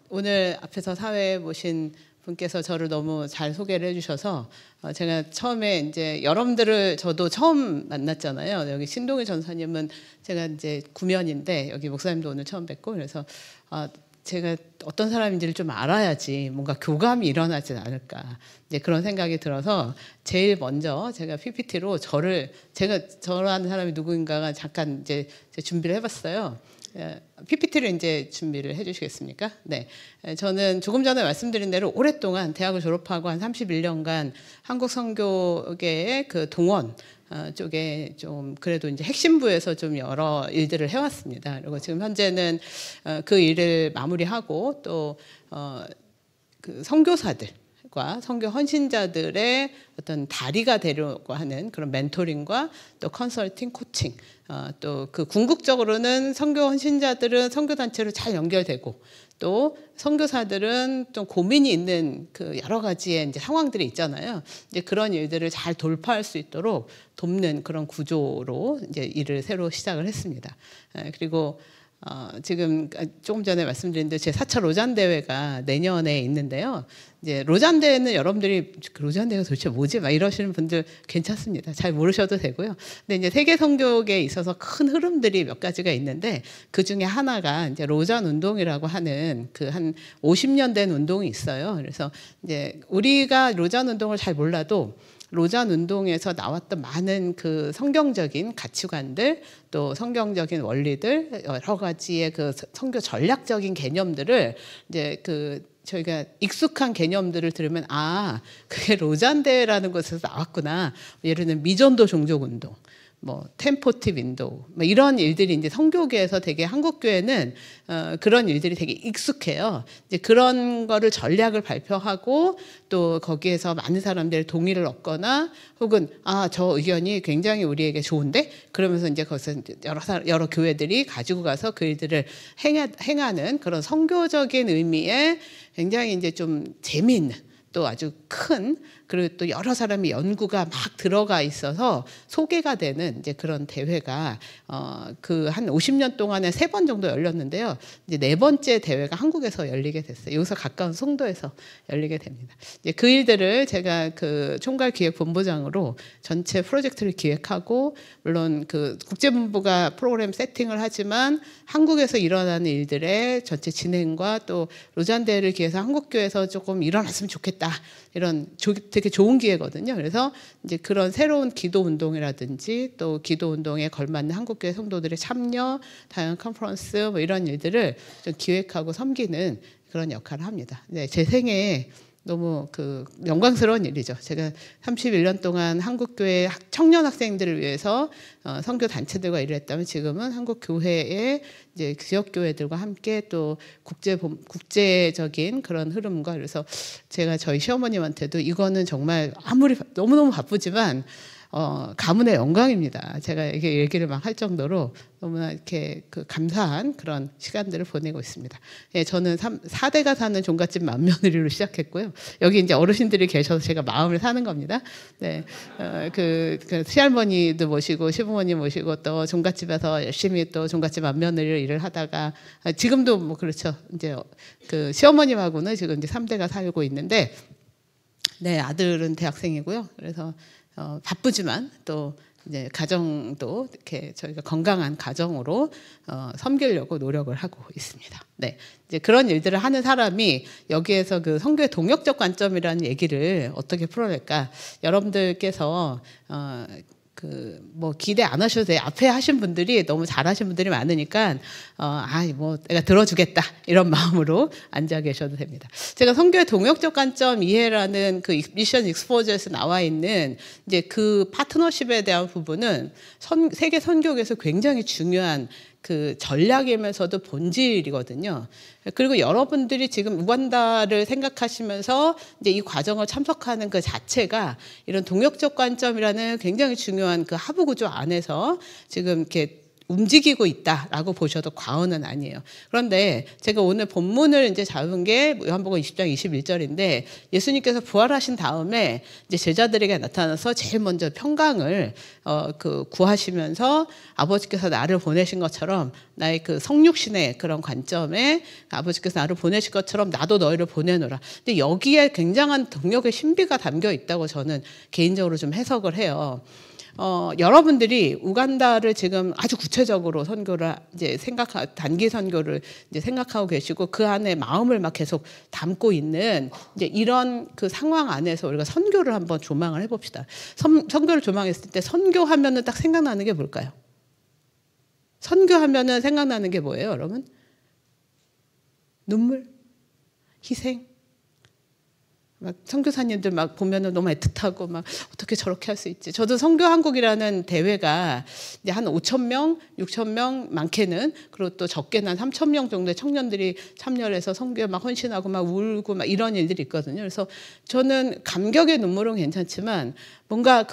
오늘 앞에서 사회에 모신 분께서 저를 너무 잘 소개를 해주셔서 제가 처음에 이제 여러분들을 저도 처음 만났잖아요. 여기 신동일 전사님은 제가 이제 구면인데 여기 목사님도 오늘 처음 뵙고 그래서 제가 어떤 사람인지를 좀 알아야지 뭔가 교감이 일어나지 않을까 이제 그런 생각이 들어서 제일 먼저 제가 PPT로 제가 저라는 사람이 누구인가가 잠깐 이제 준비를 해봤어요. PPT를 이제 준비를 해주시겠습니까? 네, 저는 조금 전에 말씀드린 대로 오랫동안 대학을 졸업하고 한 31년간 한국 선교계의 그 동원 쪽에 좀 그래도 이제 핵심부에서 좀 여러 일들을 해왔습니다. 그리고 지금 현재는 그 일을 마무리하고 또 그 선교사들과 선교 헌신자들의 어떤 다리가 되려고 하는 그런 멘토링과 또 컨설팅, 코칭, 또 그 궁극적으로는 선교 헌신자들은 선교 단체로 잘 연결되고 또 선교사들은 좀 고민이 있는 그 여러 가지의 이제 상황들이 있잖아요. 이제 그런 일들을 잘 돌파할 수 있도록 돕는 그런 구조로 이제 일을 새로 시작을 했습니다. 그리고 지금 조금 전에 말씀드린 대로 제 4차 로잔 대회가 내년에 있는데요. 이제 로잔 대회는 여러분들이 로잔 대회가 도대체 뭐지? 막 이러시는 분들 괜찮습니다. 잘 모르셔도 되고요. 근데 이제 세계 선교계에 있어서 큰 흐름들이 몇 가지가 있는데 그 중에 하나가 이제 로잔 운동이라고 하는 그 한 50년 된 운동이 있어요. 그래서 이제 우리가 로잔 운동을 잘 몰라도 로잔 운동에서 나왔던 많은 그 성경적인 가치관들 또 성경적인 원리들 여러 가지의 그 선교 전략적인 개념들을 이제 저희가 익숙한 개념들을 들으면 그게 로잔 대회라는 곳에서 나왔구나. 예를 들면 미전도 종족 운동, 뭐 템포티 윈도우, 뭐 이런 일들이 이제 선교계에서 되게 한국 교회는 그런 일들이 되게 익숙해요. 이제 그런 거를 전략을 발표하고 또 거기에서 많은 사람들의 동의를 얻거나 혹은 저 의견이 굉장히 우리에게 좋은데 그러면서 이제 거기서 여러 교회들이 가지고 가서 그 일들을 행하는 그런 선교적인 의미의 굉장히 이제 좀 재미있는 또 아주 큰 그리고 또 여러 사람이 연구가 막 들어가 있어서 소개가 되는 이제 그런 대회가 그 한 50년 동안에 3번 정도 열렸는데요. 이제 4번째 대회가 한국에서 열리게 됐어요. 여기서 가까운 송도에서 열리게 됩니다. 이제 그 일들을 제가 그 총괄 기획본부장으로 전체 프로젝트를 기획하고 물론 그 국제본부가 프로그램 세팅을 하지만 한국에서 일어나는 일들의 전체 진행과 또 로잔 대회를 기해서 한국교회에서 조금 일어났으면 좋겠다. 이런 되게 좋은 기회거든요. 그래서 이제 그런 새로운 기도 운동이라든지 또 기도 운동에 걸맞는 한국교회 성도들의 참여, 다양한 컨퍼런스 뭐 이런 일들을 좀 기획하고 섬기는 그런 역할을 합니다. 네, 제 생애에 너무 그 영광스러운 일이죠. 제가 31년 동안 한국교회 청년 학생들을 위해서 선교 단체들과 일을 했다면 지금은 한국 교회의 이제 지역 교회들과 함께 또 국제적인 그런 흐름과 그래서 제가 저희 시어머님한테도 이거는 정말 아무리 너무너무 바쁘지만 가문의 영광입니다. 제가 이게 얘기를 막 할 정도로 너무나 이렇게 그 감사한 그런 시간들을 보내고 있습니다. 예, 저는 4대가 사는 종갓집 맏며느리로 시작했고요. 여기 이제 어르신들이 계셔서 제가 마음을 사는 겁니다. 네, 그 시할머니도 모시고 시부모님 모시고 또 종갓집에서 열심히 또 종갓집 맏며느리로 일을 하다가 지금도 뭐 그렇죠. 이제 그 시어머님하고는 지금 이제 3대가 살고 있는데, 네, 아들은 대학생이고요. 그래서 바쁘지만 또 이제 가정도 이렇게 저희가 건강한 가정으로 섬기려고 노력을 하고 있습니다. 네, 이제 그런 일들을 하는 사람이 여기에서 그 선교의 동역적 관점이라는 얘기를 어떻게 풀어낼까? 여러분들께서 뭐 기대 안 하셔도 돼요. 앞에 하신 분들이 너무 잘하신 분들이 많으니까 뭐 내가 들어주겠다 이런 마음으로 앉아 계셔도 됩니다. 제가 선교의 동역적 관점 이해라는 그 미션 익스포저에서 나와 있는 이제 그 파트너십에 대한 부분은 세계 선교계에서 굉장히 중요한 그 전략이면서도 본질이거든요. 그리고 여러분들이 지금 우간다를 생각하시면서 이제 이 과정을 참석하는 그 자체가 이런 동역적 관점이라는 굉장히 중요한 그 하부 구조 안에서 지금 이렇게 움직이고 있다라고 보셔도 과언은 아니에요. 그런데 제가 오늘 본문을 이제 잡은 게 요한복음 20장 21절인데 예수님께서 부활하신 다음에 이제 제자들에게 나타나서 제일 먼저 평강을 구하시면서 아버지께서 나를 보내신 것처럼 나의 그 성육신의 그런 관점에 아버지께서 나를 보내신 것처럼 나도 너희를 보내노라. 근데 여기에 굉장한 동력의 신비가 담겨 있다고 저는 개인적으로 좀 해석을 해요. 여러분들이 우간다를 지금 아주 구체적으로 선교를 이제 단기 선교를 이제 생각하고 계시고 그 안에 마음을 막 계속 담고 있는 이제 이런 그 상황 안에서 우리가 선교를 한번 조망을 해봅시다. 선교를 조망했을 때 선교하면은 딱 생각나는 게 뭘까요? 선교하면은 생각나는 게 뭐예요, 여러분? 눈물, 희생. 막 선교사님들 막 보면은 너무 애틋하고 막 어떻게 저렇게 할 수 있지. 저도 선교 한국이라는 대회가 이제 한 5,000명, 6,000명 많게는 그리고 또 적게는 한 3,000명 정도의 청년들이 참여를 해서 선교에 막 헌신하고 막 울고 막 이런 일들이 있거든요. 그래서 저는 감격의 눈물은 괜찮지만 뭔가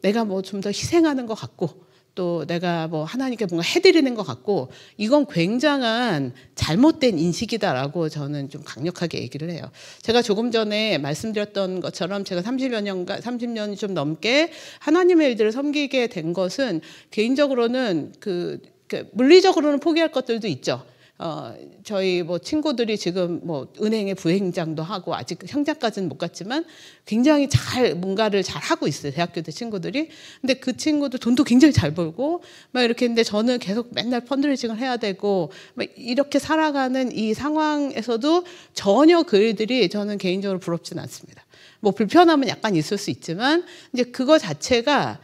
내가 뭐 좀 더 희생하는 것 같고 또 내가 뭐 하나님께 뭔가 해드리는 것 같고 이건 굉장한 잘못된 인식이다라고 저는 좀 강력하게 얘기를 해요. 제가 조금 전에 말씀드렸던 것처럼 제가 30년이 좀 넘게 하나님의 일들을 섬기게 된 것은 개인적으로는 물리적으로는 포기할 것들도 있죠. 저희 뭐 친구들이 지금 뭐 은행의 부행장도 하고 아직 현장까지는 못 갔지만 굉장히 뭔가를 잘 하고 있어요. 대학교 때 친구들이. 근데 그 친구도 돈도 굉장히 잘 벌고 막 이렇게 했는데 저는 계속 맨날 펀드레이징을 해야 되고 막 이렇게 살아가는 이 상황에서도 전혀 그 일들이 저는 개인적으로 부럽지는 않습니다. 뭐 불편함은 약간 있을 수 있지만 이제 그거 자체가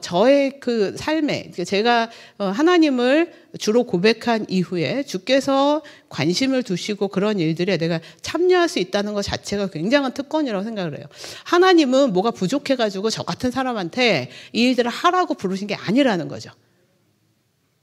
저의 그 삶에 제가 하나님을 주로 고백한 이후에 주께서 관심을 두시고 그런 일들에 내가 참여할 수 있다는 것 자체가 굉장한 특권이라고 생각을 해요. 하나님은 뭐가 부족해가지고 저 같은 사람한테 이 일들을 하라고 부르신 게 아니라는 거죠.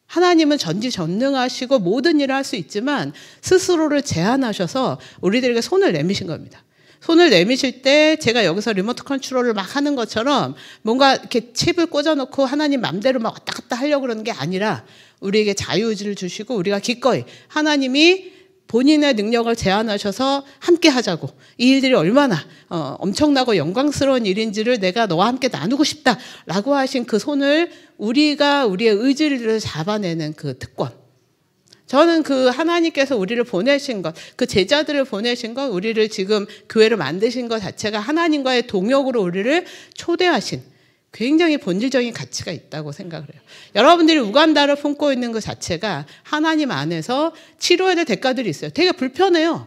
하나님은 전지전능하시고 모든 일을 할 수 있지만 스스로를 제한하셔서 우리들에게 손을 내미신 겁니다. 손을 내미실 때 제가 여기서 리모트 컨트롤을 막 하는 것처럼 뭔가 이렇게 칩을 꽂아놓고 하나님 맘대로 막 왔다 갔다 하려고 그러는 게 아니라 우리에게 자유의지를 주시고 우리가 기꺼이 하나님이 본인의 능력을 제안하셔서 함께 하자고 이 일들이 얼마나 엄청나고 영광스러운 일인지를 내가 너와 함께 나누고 싶다라고 하신 그 손을 우리가 우리의 의지를 잡아내는 그 특권. 저는 그 하나님께서 우리를 보내신 것, 그 제자들을 보내신 것, 우리를 지금 교회를 만드신 것 자체가 하나님과의 동역으로 우리를 초대하신 굉장히 본질적인 가치가 있다고 생각을 해요. 여러분들이 우간다를 품고 있는 것 자체가 하나님 안에서 치료해야 될 대가들이 있어요. 되게 불편해요.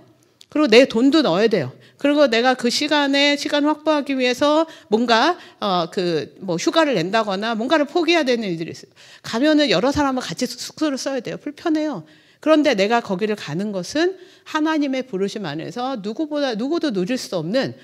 그리고 내 돈도 넣어야 돼요. 그리고 내가 그 시간을 확보하기 위해서 뭔가 휴가를 낸다거나 뭔가를 포기해야 되는 일들이 있어요. 가면은 여러 사람과 같이 숙소를 써야 돼요. 불편해요. 그런데 내가 거기를 가는 것은 하나님의 부르심 안에서 누구도 누릴 수 없는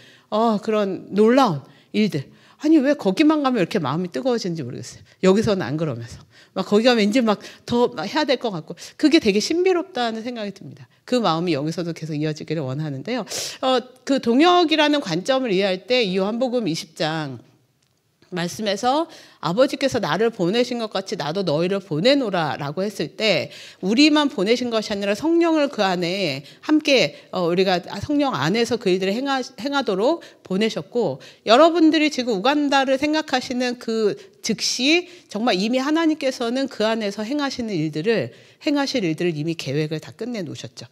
그런 놀라운 일들. 아니 왜 거기만 가면 이렇게 마음이 뜨거워지는지 모르겠어요. 여기서는 안 그러면서 막 거기 가면 이제 막 더 해야 될 것 같고 그게 되게 신비롭다는 생각이 듭니다. 그 마음이 여기서도 계속 이어지기를 원하는데요. 그 동역이라는 관점을 이해할 때 이 요한복음 20장 말씀에서 아버지께서 나를 보내신 것 같이 나도 너희를 보내노라 라고 했을 때 우리만 보내신 것이 아니라 성령을 그 안에 함께 우리가 성령 안에서 그 일들을 행하도록 보내셨고 여러분들이 지금 우간다를 생각하시는 그 즉시 정말 이미 하나님께서는 그 안에서 행하실 일들을 이미 계획을 다 끝내 놓으셨죠.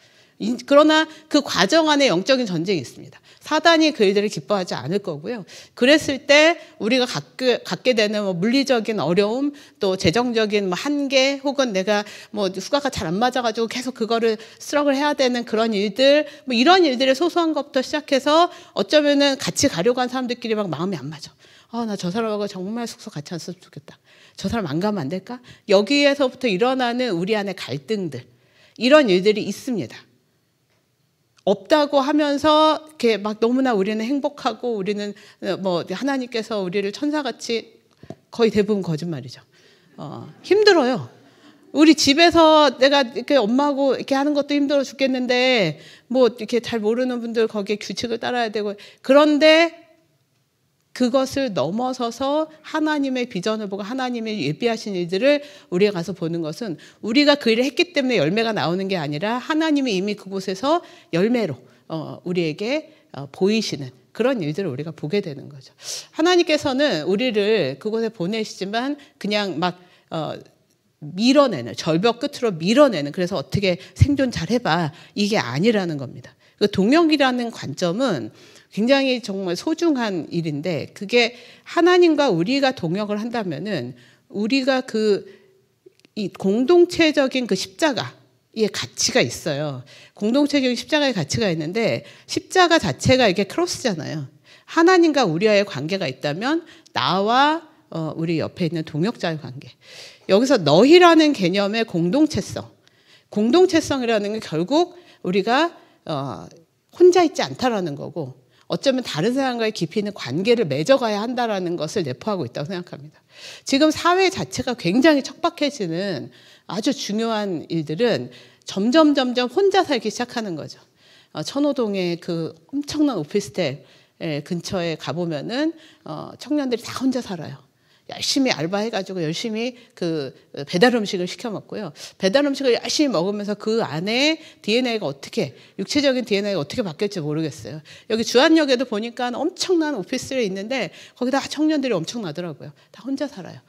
그러나 그 과정 안에 영적인 전쟁이 있습니다. 사단이 그 일들을 기뻐하지 않을 거고요. 그랬을 때 우리가 갖게 되는 물리적인 어려움, 또 재정적인 한계, 혹은 내가 휴가가 잘 안 맞아가지고 계속 그거를 스트럭을 해야 되는 그런 일들, 이런 일들의 소소한 것부터 시작해서 어쩌면은 같이 가려고 한 사람들끼리 막 마음이 안 맞아. 나 저 사람하고 정말 숙소 같이 안 썼으면 좋겠다. 저 사람 안 가면 안 될까? 여기에서부터 일어나는 우리 안의 갈등들, 이런 일들이 있습니다. 없다고 하면서 이렇게 막 너무나 우리는 행복하고 우리는 하나님께서 우리를 천사같이 거의 대부분 거짓말이죠. 힘들어요. 우리 집에서 내가 이렇게 엄마하고 이렇게 하는 것도 힘들어 죽겠는데 이렇게 잘 모르는 분들 거기에 규칙을 따라야 되고 그런데 그것을 넘어서서 하나님의 비전을 보고 하나님의 예비하신 일들을 우리가 가서 보는 것은 우리가 그 일을 했기 때문에 열매가 나오는 게 아니라 하나님이 이미 그곳에서 열매로 우리에게 보이시는 그런 일들을 우리가 보게 되는 거죠. 하나님께서는 우리를 그곳에 보내시지만 그냥 막 밀어내는, 절벽 끝으로 밀어내는, 그래서 어떻게 생존 잘 해봐, 이게 아니라는 겁니다. 그 동역이라는 관점은 굉장히 정말 소중한 일인데, 그게 하나님과 우리가 동역을 한다면은 우리가 이 공동체적인 그 십자가의 가치가 있어요. 공동체적인 십자가의 가치가 있는데, 십자가 자체가 이게 크로스잖아요. 하나님과 우리와의 관계가 있다면 나와 우리 옆에 있는 동역자의 관계. 여기서 너희라는 개념의 공동체성이라는 게 결국 우리가 혼자 있지 않다라는 거고, 어쩌면 다른 사람과의 깊이 있는 관계를 맺어가야 한다라는 것을 내포하고 있다고 생각합니다. 지금 사회 자체가 굉장히 척박해지는 아주 중요한 일들은 점점 혼자 살기 시작하는 거죠. 천호동의 그 엄청난 오피스텔 근처에 가보면은 청년들이 다 혼자 살아요. 열심히 알바해가지고 열심히 그 배달 음식을 시켜 먹고요. 배달 음식을 열심히 먹으면서 그 안에 DNA가 육체적인 DNA가 어떻게 바뀔지 모르겠어요. 여기 주안역에도 보니까 엄청난 오피스텔이 있는데 거기다 청년들이 엄청나더라고요. 다 혼자 살아요.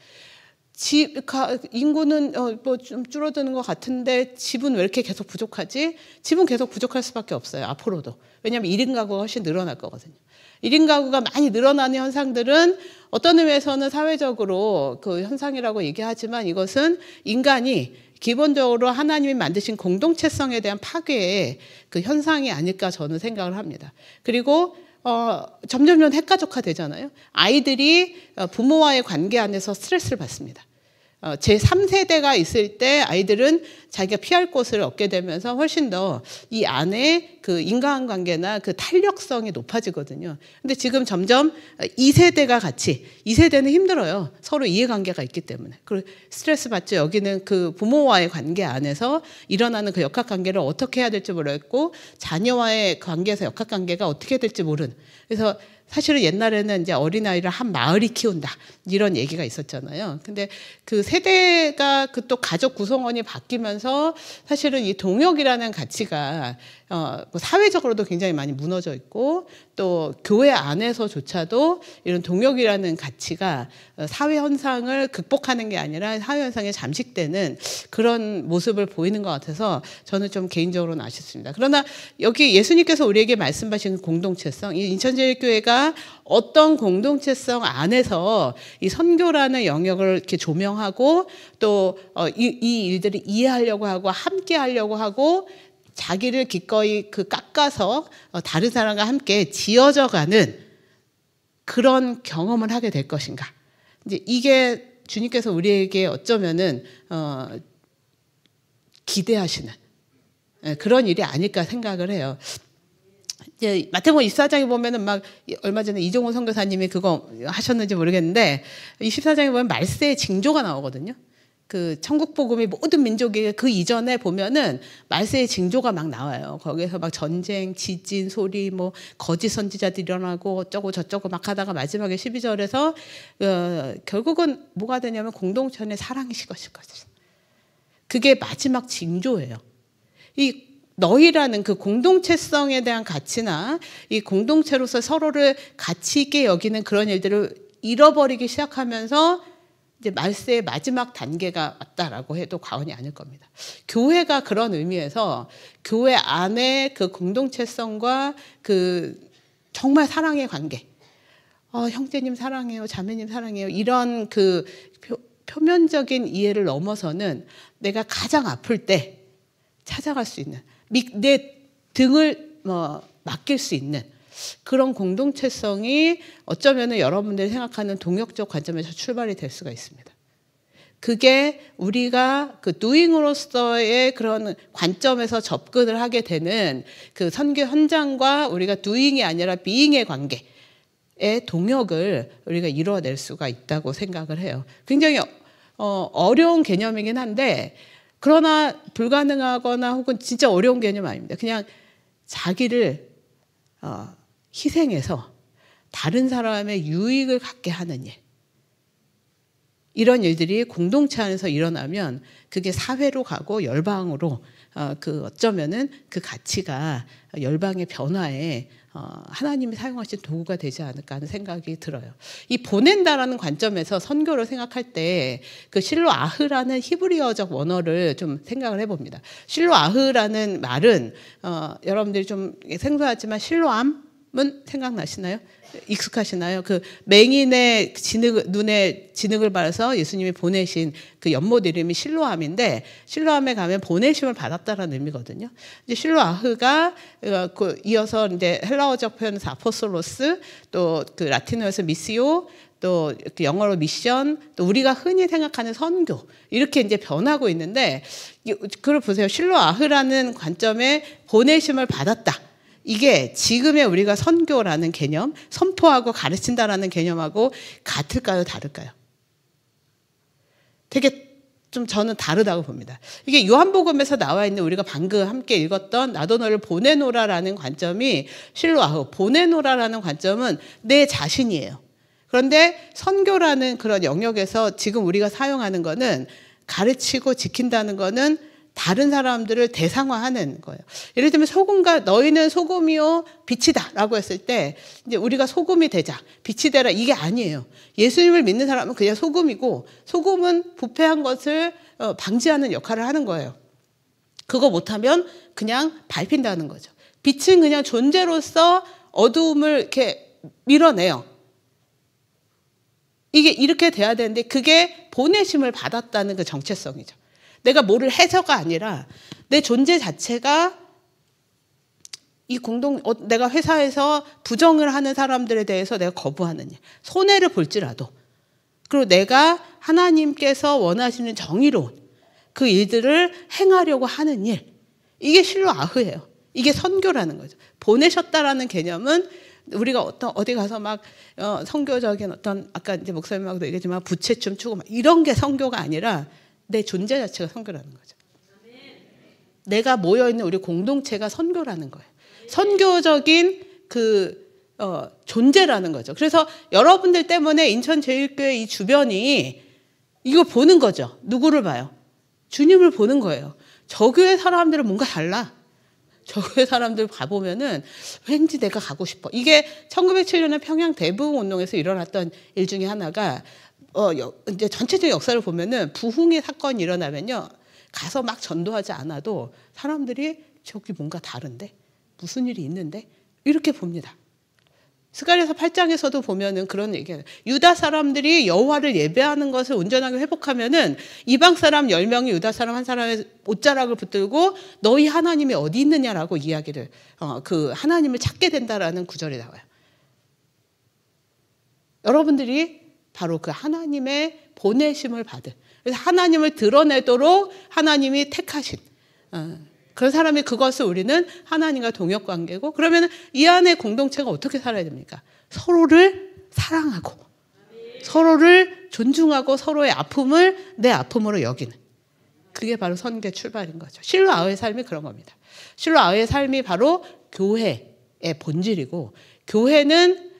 인구는 뭐 좀 줄어드는 것 같은데 집은 왜 이렇게 계속 부족하지? 집은 계속 부족할 수밖에 없어요. 앞으로도. 왜냐하면 1인 가구가 훨씬 늘어날 거거든요. 1인 가구가 많이 늘어나는 현상들은 어떤 의미에서는 사회적으로 그 현상이라고 얘기하지만, 이것은 인간이 기본적으로 하나님이 만드신 공동체성에 대한 파괴의 그 현상이 아닐까 저는 생각을 합니다. 그리고 점점 핵가족화 되잖아요. 아이들이 부모와의 관계 안에서 스트레스를 받습니다. 제3세대가 있을 때 아이들은 자기가 피할 곳을 얻게 되면서 훨씬 더 이 안에 그 인간관계나 그 탄력성이 높아지거든요. 근데 지금 점점 2세대는 힘들어요. 서로 이해관계가 있기 때문에. 그리고 스트레스 받죠. 여기는 그 부모와의 관계 안에서 일어나는 그 역학관계를 어떻게 해야 될지 모르겠고, 자녀와의 관계에서 역학관계가 어떻게 될지 모르는. 그래서 사실은 옛날에는 이제 어린아이를 한 마을이 키운다, 이런 얘기가 있었잖아요. 근데 그 세대가 그 또 가족 구성원이 바뀌면서 사실은 이 동역이라는 가치가 사회적으로도 굉장히 많이 무너져 있고, 또 교회 안에서조차도 이런 동역이라는 가치가 사회 현상을 극복하는 게 아니라 사회 현상에 잠식되는 그런 모습을 보이는 것 같아서 저는 좀 개인적으로는 아쉽습니다. 그러나 여기 예수님께서 우리에게 말씀하신 공동체성, 이 인천제일교회가 어떤 공동체성 안에서 이 선교라는 영역을 이렇게 조명하고, 또 이 일들을 이해하려고 하고 함께 하려고 하고, 자기를 기꺼이 깎아서 다른 사람과 함께 지어져가는 그런 경험을 하게 될 것인가. 이제 이게 주님께서 우리에게 어쩌면은 기대하시는 그런 일이 아닐까 생각을 해요. 이제 마태복음 24장에 보면은 막 얼마 전에 이종호 선교사님이 그거 하셨는지 모르겠는데, 24장에 보면 말세의 징조가 나오거든요. 그 천국 복음이 모든 민족에게 그 이전에 보면은 말세의 징조가 막 나와요. 거기에서 막 전쟁, 지진, 소리, 뭐 거짓 선지자들이 일어나고 어쩌고 저쩌고 막 하다가 마지막에 12절에서 결국은 뭐가 되냐면 공동체의 사랑이 식어질 것이다. 그게 마지막 징조예요. 이 너희라는 그 공동체성에 대한 가치나 이 공동체로서 서로를 가치 있게 여기는 그런 일들을 잃어버리기 시작하면서 이제 말세의 마지막 단계가 왔다라고 해도 과언이 아닐 겁니다. 교회가 그런 의미에서 교회 안에 그 공동체성과 그 정말 사랑의 관계, 형제님 사랑해요, 자매님 사랑해요, 이런 그 표면적인 이해를 넘어서는 내가 가장 아플 때 찾아갈 수 있는, 내 등을 맡길 수 있는 그런 공동체성이 어쩌면 여러분들이 생각하는 동역적 관점에서 출발이 될 수가 있습니다. 그게 우리가 그 doing으로서의 그런 관점에서 접근을 하게 되는 그 선교 현장과 우리가 doing이 아니라 being의 관계의 동역을 우리가 이루어낼 수가 있다고 생각을 해요. 굉장히 어려운 개념이긴 한데, 그러나 불가능하거나 혹은 진짜 어려운 개념 아닙니다. 그냥 자기를 희생해서 다른 사람의 유익을 갖게 하는 일. 이런 일들이 공동체 안에서 일어나면 그게 사회로 가고 열방으로 어쩌면은 그 가치가 열방의 변화에 하나님이 사용하신 도구가 되지 않을까 하는 생각이 들어요. 이 보낸다라는 관점에서 선교를 생각할 때 그 실로아흐라는 히브리어적 원어를 좀 생각을 해봅니다. 실로아흐라는 말은 여러분들이 좀 생소하지만 실로암은 생각나시나요? 익숙하시나요? 그 맹인의 눈에 진흙을 발라서 예수님이 보내신 그 연못 이름이 실로암인데, 실로암에 가면 보내심을 받았다라는 의미거든요. 이제 실로아흐가 이어서 이제 헬라어적 표현에서 아포솔로스, 또 그 라틴어에서 미시오, 또 영어로 미션, 또 우리가 흔히 생각하는 선교, 이렇게 이제 변하고 있는데, 그걸 보세요. 실로아흐라는 관점에 보내심을 받았다. 이게 지금의 우리가 선교라는 개념, 선포하고 가르친다라는 개념하고 같을까요, 다를까요? 되게 좀 저는 다르다고 봅니다. 이게 요한복음에서 나와 있는 우리가 방금 함께 읽었던 나도 너를 보내노라라는 관점이 실로아흐, 보내노라라는 관점은 내 자신이에요. 그런데 선교라는 그런 영역에서 지금 우리가 사용하는 거는 가르치고 지킨다는 거는 다른 사람들을 대상화하는 거예요. 예를 들면 소금과 너희는 소금이요 빛이다 라고 했을 때 이제 우리가 소금이 되자, 빛이 되라, 이게 아니에요. 예수님을 믿는 사람은 그냥 소금이고, 소금은 부패한 것을 방지하는 역할을 하는 거예요. 그거 못하면 그냥 밟힌다는 거죠. 빛은 그냥 존재로서 어두움을 이렇게 밀어내요. 이게 이렇게 돼야 되는데 그게 보내심을 받았다는 그 정체성이죠. 내가 뭐를 해서가 아니라 내 존재 자체가 내가 회사에서 부정을 하는 사람들에 대해서 내가 거부하는 일, 손해를 볼지라도, 그리고 내가 하나님께서 원하시는 정의로운 그 일들을 행하려고 하는 일, 이게 실로아흐예요. 이게 선교라는 거죠. 보내셨다라는 개념은 우리가 어디 가서 막 선교적인 아까 이제 목사님하고도 얘기했지만 부채춤 추고 막 이런 게 선교가 아니라 내 존재 자체가 선교라는 거죠. 내가 모여있는 우리 공동체가 선교라는 거예요. 선교적인 존재라는 거죠. 그래서 여러분들 때문에 인천제일교회 이 주변이 이거 보는 거죠. 누구를 봐요? 주님을 보는 거예요. 저 교회 사람들은 뭔가 달라. 저 교회 사람들 가보면은 왠지 내가 가고 싶어. 이게 1907년에 평양 대부흥운동에서 일어났던 일 중에 하나가 이제 전체적인 역사를 보면은 부흥의 사건이 일어나면요, 가서 막 전도하지 않아도 사람들이 저기 뭔가 다른데, 무슨 일이 있는데, 이렇게 봅니다. 스가랴서 8장에서도 보면은 그런 얘기예요. 유다 사람들이 여호와를 예배하는 것을 온전하게 회복하면은 이방 사람 10명이 유다 사람 한 사람의 옷자락을 붙들고 너희 하나님이 어디 있느냐라고 이야기를 그 하나님을 찾게 된다라는 구절이 나와요. 여러분들이 바로 그 하나님의 보내심을 받은, 그래서 하나님을 드러내도록 하나님이 택하신 그런 사람이, 그것을 우리는 하나님과 동역관계고, 그러면 이 안에 공동체가 어떻게 살아야 됩니까? 서로를 사랑하고 서로를 존중하고 서로의 아픔을 내 아픔으로 여기는, 그게 바로 선교의 출발인 거죠. 실로아흐의 삶이 그런 겁니다. 실로아흐의 삶이 바로 교회의 본질이고, 교회는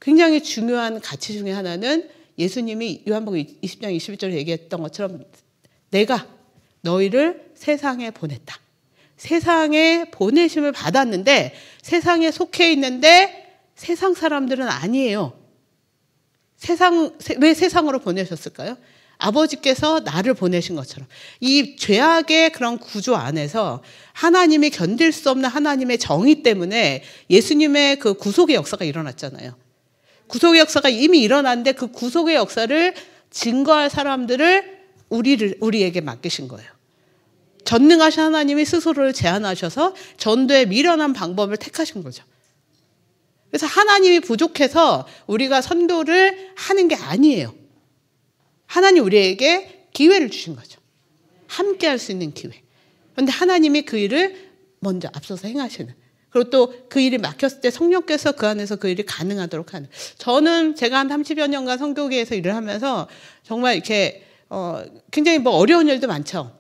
굉장히 중요한 가치 중에 하나는 예수님이 요한복음 20장 21절에 얘기했던 것처럼 내가 너희를 세상에 보냈다. 세상에 보내심을 받았는데 세상에 속해 있는데 세상 사람들은 아니에요. 왜 세상으로 보내셨을까요? 아버지께서 나를 보내신 것처럼 이 죄악의 그런 구조 안에서 하나님이 견딜 수 없는 하나님의 정의 때문에 예수님의 그 구속의 역사가 일어났잖아요. 구속의 역사가 이미 일어났는데 그 구속의 역사를 증거할 사람들을 우리에게 맡기신 거예요. 전능하신 하나님이 스스로를 제한하셔서 전도의 미련한 방법을 택하신 거죠. 그래서 하나님이 부족해서 우리가 선교를 하는 게 아니에요. 하나님 우리에게 기회를 주신 거죠. 함께 할 수 있는 기회. 그런데 하나님이 그 일을 먼저 앞서서 행하시는, 그리고 또 그 일이 막혔을 때 성령께서 그 안에서 그 일이 가능하도록 하는. 저는 제가 한 30여 년간 선교계에서 일을 하면서 정말 이렇게 굉장히 어려운 일도 많죠.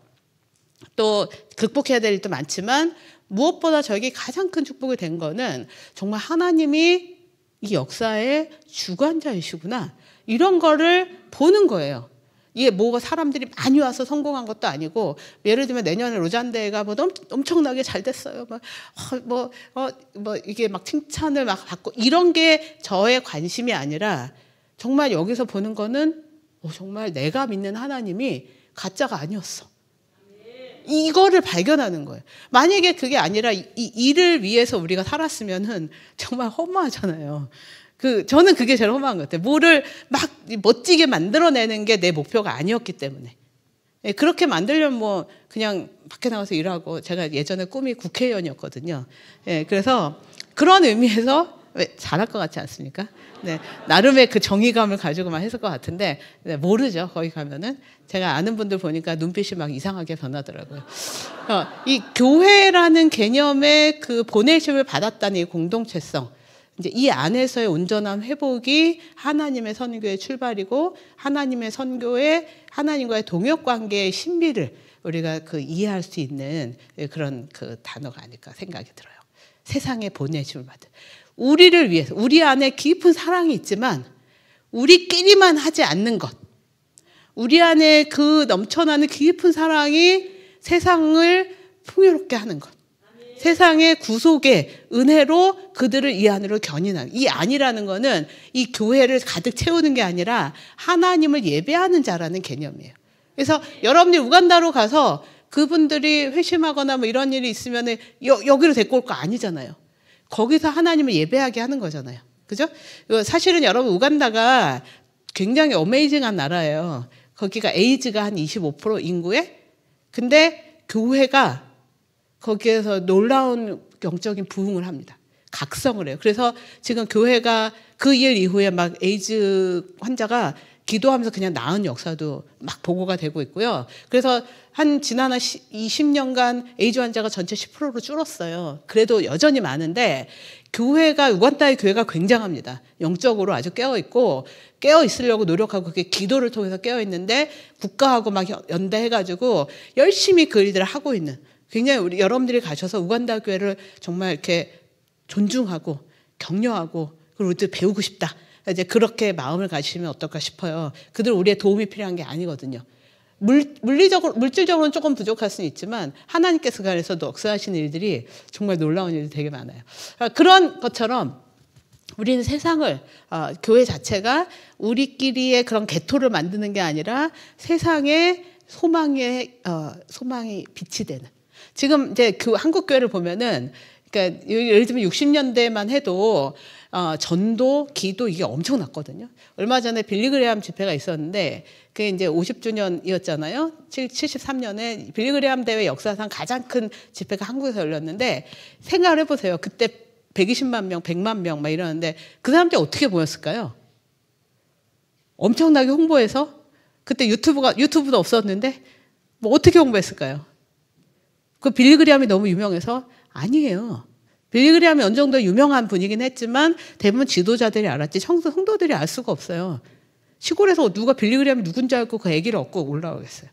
또 극복해야 될 일도 많지만 무엇보다 저에게 가장 큰 축복이 된 거는 정말 하나님이 이 역사의 주관자이시구나. 이런 거를 보는 거예요. 이게 뭐가 사람들이 많이 와서 성공한 것도 아니고, 예를 들면 내년에 로잔대가 뭐 엄청나게 잘 됐어요. 이게 막 칭찬을 막 받고 이런 게 저의 관심이 아니라 정말 여기서 보는 거는 정말 내가 믿는 하나님이 가짜가 아니었어. 이거를 발견하는 거예요. 만약에 그게 아니라 이 일을 위해서 우리가 살았으면은 정말 허무하잖아요. 저는 그게 제일 허무한 것 같아요. 뭐를 막 멋지게 만들어내는 게 내 목표가 아니었기 때문에. 그렇게 만들려면 뭐 그냥 밖에 나가서 일하고, 제가 예전에 꿈이 국회의원이었거든요. 그래서 그런 의미에서 잘할 것 같지 않습니까? 네, 나름의 그 정의감을 가지고만 했을 것 같은데, 모르죠. 거기 가면은 제가 아는 분들 보니까 눈빛이 막 이상하게 변하더라고요. 이 교회라는 개념의 그 보내심을 받았다는 이 공동체성, 이제 이 안에서의 온전한 회복이 하나님의 선교의 출발이고, 하나님의 선교의 하나님과의 동역 관계의 신비를 우리가 이해할 수 있는 그런 단어가 아닐까 생각이 들어요. 세상에 보내심을 받은, 우리를 위해서, 우리 안에 깊은 사랑이 있지만 우리끼리만 하지 않는 것, 우리 안에 그 넘쳐나는 깊은 사랑이 세상을 풍요롭게 하는 것, 세상의 구속의 은혜로 그들을 이 안으로 견인하는, 이 안이라는 거는 이 교회를 가득 채우는 게 아니라 하나님을 예배하는 자라는 개념이에요. 그래서 여러분들이 우간다로 가서 그분들이 회심하거나 뭐 이런 일이 있으면 여기로 데리고 올 거 아니잖아요. 거기서 하나님을 예배하게 하는 거잖아요. 그죠? 사실은 여러분, 우간다가 굉장히 어메이징한 나라예요. 거기가 에이즈가 한 25% 인구에. 근데 교회가 거기에서 놀라운 영적인 부흥을 합니다. 각성을 해요. 그래서 지금 교회가 그 일 이후에 막 에이즈 환자가 기도하면서 그냥 나은 역사도 막 보고가 되고 있고요. 그래서 지난 20년간 에이즈 환자가 전체 10%로 줄었어요. 그래도 여전히 많은데, 우간다의 교회가 굉장합니다. 영적으로 아주 깨어있고, 깨어있으려고 노력하고 그게 기도를 통해서 깨어있는데, 국가하고 막 연대해가지고 열심히 그 일들을 하고 있는, 굉장히 여러분들이 가셔서 우간다 교회를 정말 이렇게 존중하고 격려하고, 그리고 우리도 배우고 싶다, 이제 그렇게 마음을 가지시면 어떨까 싶어요. 그들 우리의 도움이 필요한 게 아니거든요. 물질적으로는 조금 부족할 수는 있지만 하나님께서 그 안에서도 역사하시는 일들이 정말 놀라운 일이 되게 많아요. 그런 것처럼 우리는 세상을, 교회 자체가 우리끼리의 그런 개토를 만드는 게 아니라 세상의 소망이 빛이 되는. 지금 이제 한국 교회를 보면은, 그러니까 예를 들면 60년대만 해도 전도, 기도 이게 엄청났거든요. 얼마 전에 빌리그레함 집회가 있었는데, 그게 이제 50주년이었잖아요. 73년에 빌리그레함 대회 역사상 가장 큰 집회가 한국에서 열렸는데, 생각을 해보세요. 그때 120만 명, 100만 명 막 이러는데 그 사람들이 어떻게 모였을까요? 엄청나게 홍보해서, 그때 유튜브도 없었는데 뭐 어떻게 홍보했을까요? 그 빌리그레함이 너무 유명해서? 아니에요. 빌리그레함이 어느 정도 유명한 분이긴 했지만 대부분 지도자들이 알았지 성도들이 알 수가 없어요. 시골에서 누가 빌리그레함이 누군지 알고 그 얘기를 얻고 올라오겠어요.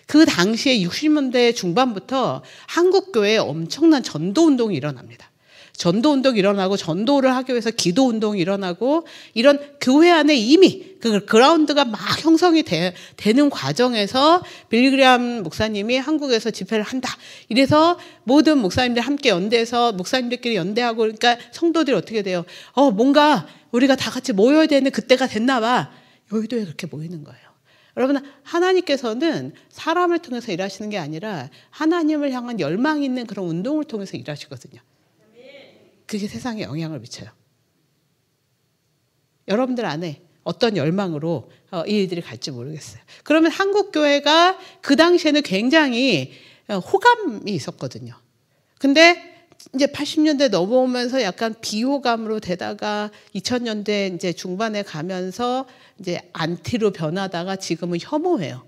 그 당시에 60년대 중반부터 한국 교회에 엄청난 전도운동이 일어납니다. 전도운동이 일어나고, 전도를 하기 위해서 기도운동이 일어나고, 이런 교회 안에 이미 그 그라운드가 막 형성이 되는 과정에서 빌리그레함 목사님이 한국에서 집회를 한다. 이래서 모든 목사님들 함께 연대해서 목사님들끼리 연대하고, 그러니까 성도들이 어떻게 돼요? 뭔가 우리가 다 같이 모여야 되는 그때가 됐나 봐. 여의도에 그렇게 모이는 거예요. 여러분, 하나님께서는 사람을 통해서 일하시는 게 아니라 하나님을 향한 열망 있는 그런 운동을 통해서 일하시거든요. 그게 세상에 영향을 미쳐요. 여러분들 안에 어떤 열망으로 이 일들이 갈지 모르겠어요. 그러면 한국 교회가 그 당시에는 굉장히 호감이 있었거든요. 근데 이제 80년대 넘어오면서 약간 비호감으로 되다가 2000년대 이제 중반에 가면서 이제 안티로 변하다가 지금은 혐오해요.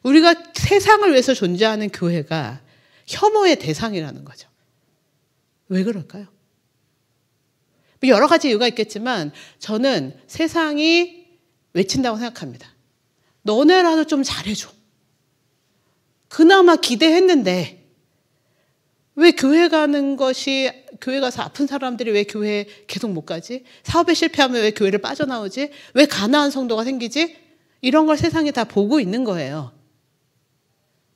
우리가 세상을 위해서 존재하는 교회가 혐오의 대상이라는 거죠. 왜 그럴까요? 여러 가지 이유가 있겠지만 저는 세상이 외친다고 생각합니다. 너네라도 좀 잘해줘. 그나마 기대했는데 왜 교회 가는 것이 교회 가서 아픈 사람들이 왜 교회에 계속 못 가지? 사업에 실패하면 왜 교회를 빠져나오지? 왜 가난한 성도가 생기지? 이런 걸 세상이 다 보고 있는 거예요.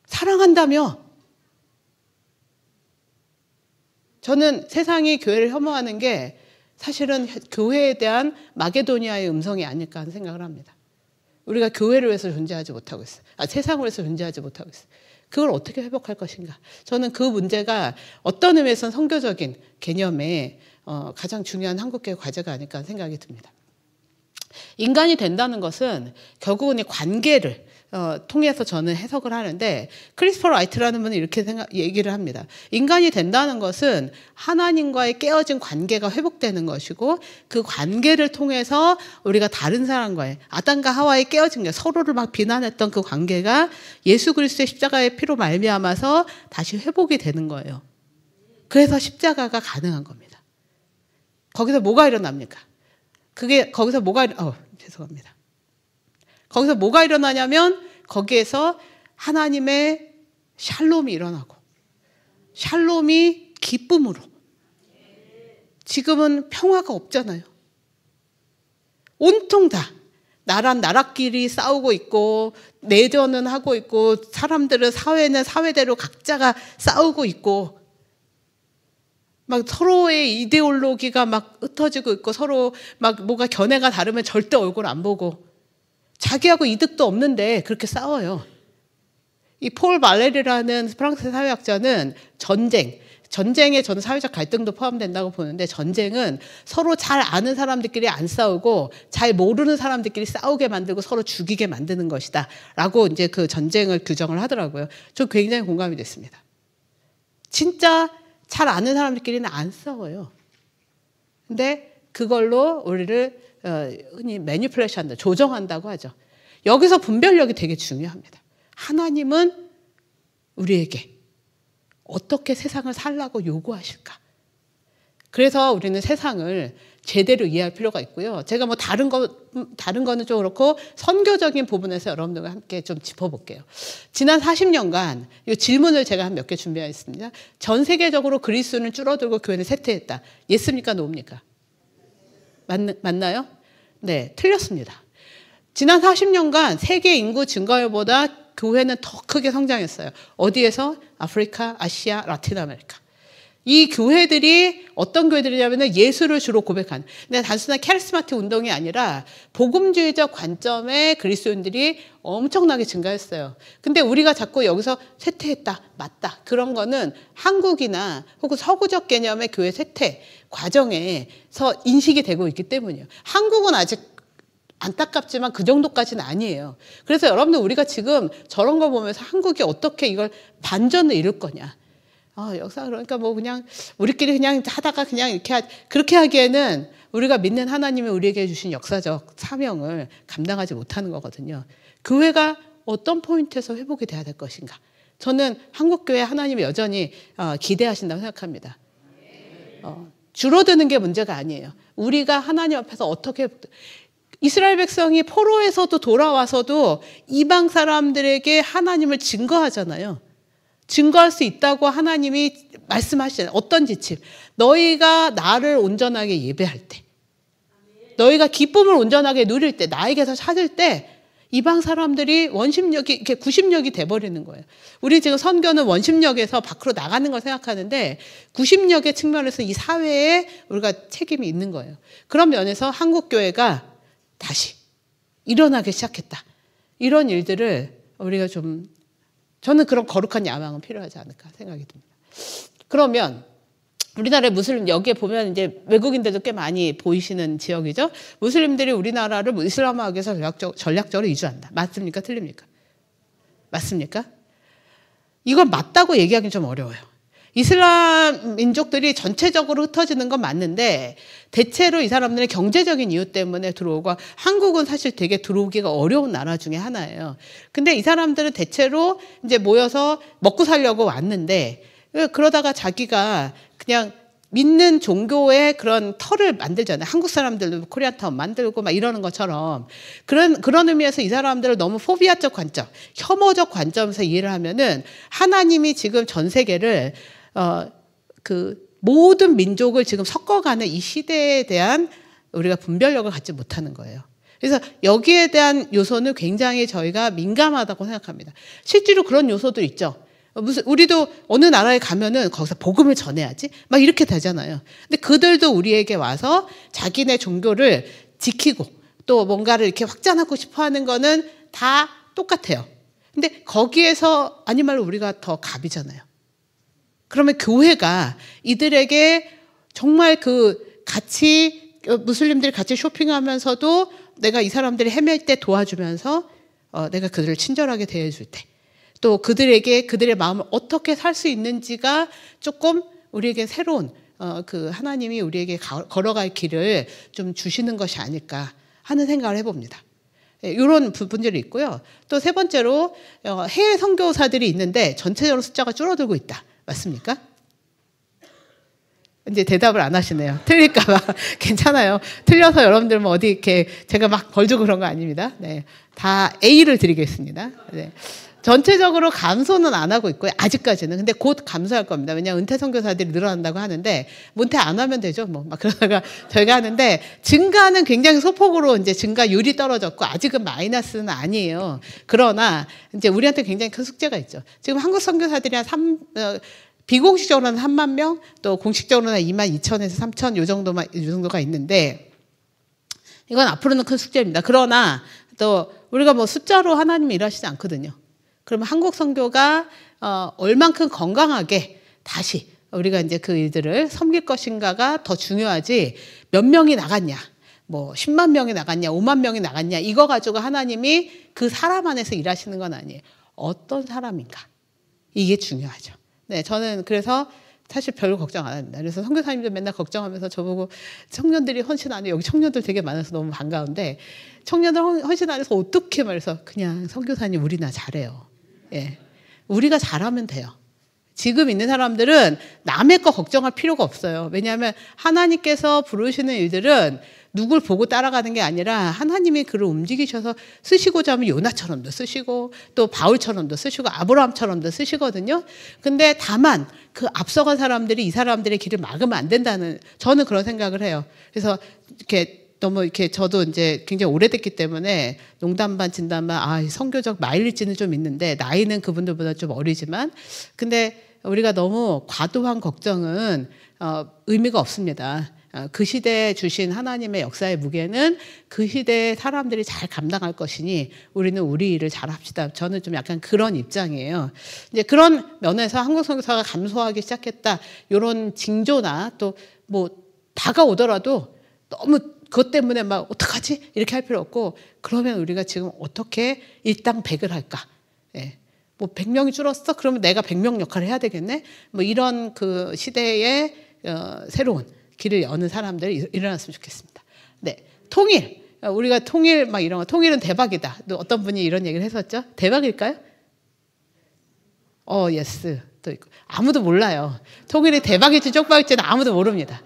사랑한다며. 저는 세상이 교회를 혐오하는 게 사실은 교회에 대한 마게도니아의 음성이 아닐까 하는 생각을 합니다. 우리가 교회를 위해서 존재하지 못하고 있어요. 세상을 위해서 존재하지 못하고 있어요. 그걸 어떻게 회복할 것인가. 저는 그 문제가 어떤 의미에서는 선교적인 개념의 가장 중요한 한국교회 과제가 아닐까 하는 생각이 듭니다. 인간이 된다는 것은 결국은 이 관계를 통해서 저는 해석을 하는데, 크리스퍼 라이트라는 분이 이렇게 얘기를 합니다. 인간이 된다는 것은 하나님과의 깨어진 관계가 회복되는 것이고, 그 관계를 통해서 우리가 다른 사람과의, 아담과 하와의 깨어진 게, 서로를 막 비난했던 그 관계가 예수 그리스도의 십자가의 피로 말미암아서 다시 회복이 되는 거예요. 그래서 십자가가 가능한 겁니다. 거기서 뭐가 일어납니까? 거기서 뭐가 일어나냐면, 거기에서 하나님의 샬롬이 일어나고, 샬롬이 기쁨으로. 지금은 평화가 없잖아요. 온통 다 나라끼리 싸우고 있고, 내전은 하고 있고, 사회는 사회대로 각자가 싸우고 있고, 막 서로의 이데올로기가 막 흩어지고 있고, 서로 막 뭐가 견해가 다르면 절대 얼굴 안 보고, 자기하고 이득도 없는데 그렇게 싸워요. 이 폴 말레리라는 프랑스 사회학자는 전쟁에 저는 사회적 갈등도 포함된다고 보는데, 전쟁은 서로 잘 아는 사람들끼리 안 싸우고 잘 모르는 사람들끼리 싸우게 만들고 서로 죽이게 만드는 것이다 라고 이제 그 전쟁을 규정을 하더라고요. 저 굉장히 공감이 됐습니다. 진짜 잘 아는 사람들끼리는 안 싸워요. 근데 그걸로 우리를 흔히 매니플레이션 한다, 조정한다고 하죠. 여기서 분별력이 되게 중요합니다. 하나님은 우리에게 어떻게 세상을 살라고 요구하실까? 그래서 우리는 세상을 제대로 이해할 필요가 있고요. 제가 뭐 다른 거는 좀 그렇고, 선교적인 부분에서 여러분들과 함께 좀 짚어볼게요. 지난 40년간 이 질문을 제가 한 몇 개 준비했습니다. 전 세계적으로 그리스도는 줄어들고 교회는 쇠퇴했다. 예습니까, 노입니까? 맞나요? 네, 틀렸습니다. 지난 40년간 세계 인구 증가율보다 교회는 더 크게 성장했어요. 어디에서? 아프리카, 아시아, 라틴 아메리카. 이 교회들이 어떤 교회들이냐면 예수를 주로 고백하는, 근데 단순한 카리스마틱 운동이 아니라 복음주의적 관점의 그리스도인들이 엄청나게 증가했어요. 근데 우리가 자꾸 여기서 쇠퇴했다, 맞다, 그런 거는 한국이나 혹은 서구적 개념의 교회 쇠퇴 과정에서 인식이 되고 있기 때문이에요. 한국은 아직 안타깝지만 그 정도까지는 아니에요. 그래서 여러분들, 우리가 지금 저런 거 보면서 한국이 어떻게 이걸 반전을 이룰 거냐. 역사, 그러니까 뭐 그냥 우리끼리 그냥 하다가 그냥 그렇게 하기에는 우리가 믿는 하나님이 우리에게 주신 역사적 사명을 감당하지 못하는 거거든요. 교회가 어떤 포인트에서 회복이 돼야 될 것인가. 저는 한국교회 하나님이 여전히 기대하신다고 생각합니다. 줄어드는 게 문제가 아니에요. 우리가 하나님 앞에서 어떻게, 이스라엘 백성이 포로에서도 돌아와서도 이방 사람들에게 하나님을 증거하잖아요. 증거할 수 있다고 하나님이 말씀하시잖아요. 어떤 지침? 너희가 나를 온전하게 예배할 때, 너희가 기쁨을 온전하게 누릴 때, 나에게서 찾을 때 이방 사람들이 원심력이, 이렇게 구심력이 돼버리는 거예요. 우리 지금 선교는 원심력에서 밖으로 나가는 걸 생각하는데, 구심력의 측면에서 이 사회에 우리가 책임이 있는 거예요. 그런 면에서 한국교회가 다시 일어나기 시작했다. 이런 일들을 우리가 좀, 저는 그런 거룩한 야망은 필요하지 않을까 생각이 듭니다. 그러면 우리나라의 무슬림, 여기에 보면 이제 외국인들도 꽤 많이 보이시는 지역이죠. 무슬림들이 우리나라를 이슬람화하기 위해서 전략적으로 이주한다. 맞습니까? 틀립니까? 맞습니까? 이건 맞다고 얘기하기는 좀 어려워요. 이슬람 민족들이 전체적으로 흩어지는 건 맞는데, 대체로 이 사람들은 경제적인 이유 때문에 들어오고, 한국은 사실 되게 들어오기가 어려운 나라 중에 하나예요. 근데 이 사람들은 대체로 이제 모여서 먹고 살려고 왔는데, 그러다가 자기가 그냥 믿는 종교의 그런 터를 만들잖아요. 한국 사람들도 코리아타운 만들고 막 이러는 것처럼. 그런 의미에서 이 사람들을 너무 포비아적 관점, 혐오적 관점에서 이해를 하면은, 하나님이 지금 전 세계를 모든 민족을 지금 섞어가는 이 시대에 대한 우리가 분별력을 갖지 못하는 거예요. 그래서 여기에 대한 요소는 굉장히 저희가 민감하다고 생각합니다. 실제로 그런 요소도 있죠. 우리도 어느 나라에 가면은 거기서 복음을 전해야지 막 이렇게 되잖아요. 근데 그들도 우리에게 와서 자기네 종교를 지키고 또 뭔가를 이렇게 확장하고 싶어 하는 거는 다 똑같아요. 근데 거기에서 아니말로 우리가 더 갑이잖아요. 그러면 교회가 이들에게 정말 그 같이 무슬림들이 같이 쇼핑하면서도 내가 이 사람들이 헤맬 때 도와주면서 내가 그들을 친절하게 대해줄 때 또 그들에게 그들의 마음을 어떻게 살 수 있는지가 조금 우리에게 새로운 그 하나님이 우리에게 걸어갈 길을 좀 주시는 것이 아닐까 하는 생각을 해봅니다. 이런 부분들이 있고요. 또 세 번째로 해외 선교사들이 있는데 전체적으로 숫자가 줄어들고 있다. 맞습니까? 이제 대답을 안 하시네요. 틀릴까봐. 괜찮아요. 틀려서 여러분들 뭐 어디 이렇게 제가 막 벌 주고 그런 거 아닙니다. 네. 다 A를 드리겠습니다. 네. 전체적으로 감소는 안 하고 있고요. 아직까지는. 근데 곧 감소할 겁니다. 왜냐하면 은퇴 선교사들이 늘어난다고 하는데 은퇴 안 하면 되죠. 뭐 막 그러다가 저희가 하는데 증가는 굉장히 소폭으로 이제 증가율이 떨어졌고 아직은 마이너스는 아니에요. 그러나 이제 우리한테 굉장히 큰 숙제가 있죠. 지금 한국 선교사들이 한 비공식적으로는 3만 명, 또 공식적으로는 2만 2천에서 3천 요 정도가 있는데 이건 앞으로는 큰 숙제입니다. 그러나 또 우리가 뭐 숫자로 하나님이 일하시지 않거든요. 그러면 한국 선교가 얼만큼 건강하게 다시 우리가 이제 그 일들을 섬길 것인가가 더 중요하지 몇 명이 나갔냐, 뭐 10만 명이 나갔냐, 5만 명이 나갔냐 이거 가지고 하나님이 그 사람 안에서 일하시는 건 아니에요. 어떤 사람인가 이게 중요하죠. 네, 저는 그래서 사실 별로 걱정 안 합니다. 그래서 선교사님들 맨날 걱정하면서 저보고 청년들이 헌신 안 해요. 여기 청년들 되게 많아서 너무 반가운데 청년들 헌신 안 해서 어떻게 말해서 그냥 선교사님 우리나 잘해요. 예, 우리가 잘하면 돼요. 지금 있는 사람들은 남의 거 걱정할 필요가 없어요. 왜냐하면 하나님께서 부르시는 일들은 누굴 보고 따라가는 게 아니라 하나님이 그를 움직이셔서 쓰시고자 하면 요나처럼도 쓰시고 또 바울처럼도 쓰시고 아브라함처럼도 쓰시거든요. 근데 다만 그 앞서간 사람들이 이 사람들의 길을 막으면 안 된다는 저는 그런 생각을 해요. 그래서 이렇게 너무 이렇게 저도 이제 굉장히 오래됐기 때문에 농담 반 진담 반 선교적 마일리지는 좀 있는데 나이는 그분들보다 좀 어리지만 근데 우리가 너무 과도한 걱정은 의미가 없습니다. 그 시대에 주신 하나님의 역사의 무게는 그 시대의 사람들이 잘 감당할 것이니 우리는 우리 일을 잘 합시다. 저는 좀 약간 그런 입장이에요. 이제 그런 면에서 한국 선교사가 감소하기 시작했다. 이런 징조나 또 뭐 다가오더라도 너무 그것 때문에 막 어떡하지? 이렇게 할 필요 없고 그러면 우리가 지금 어떻게 일당백을 할까? 예. 뭐 100명이 줄었어? 그러면 내가 100명 역할을 해야 되겠네? 뭐 이런 그 시대의 새로운 길을 여는 사람들이 일어났으면 좋겠습니다. 네. 통일. 우리가 통일 막 이런 거. 통일은 대박이다. 또 어떤 분이 이런 얘기를 했었죠? 대박일까요? 예스. 또 있고. 아무도 몰라요. 통일이 대박일지 쪽박일지는 아무도 모릅니다.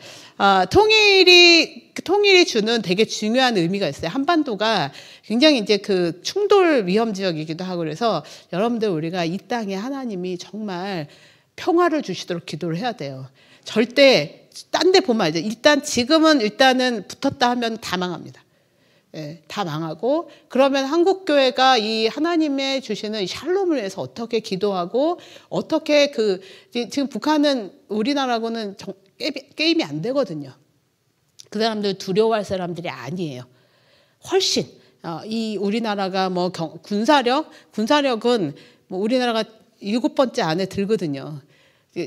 통일이 주는 되게 중요한 의미가 있어요. 한반도가 굉장히 이제 그 충돌 위험 지역이기도 하고 그래서 여러분들 우리가 이 땅에 하나님이 정말 평화를 주시도록 기도를 해야 돼요. 절대 딴 데 보면 알죠. 일단은 붙었다 하면 다 망합니다. 예, 다 망하고 그러면 한국교회가 이 하나님의 주시는 샬롬을 위해서 어떻게 기도하고 어떻게 지금 북한은 우리나라하고는 게임이 안 되거든요. 그 사람들 두려워할 사람들이 아니에요. 훨씬 이 우리나라가 뭐 군사력은 뭐 우리나라가 7번째 안에 들거든요.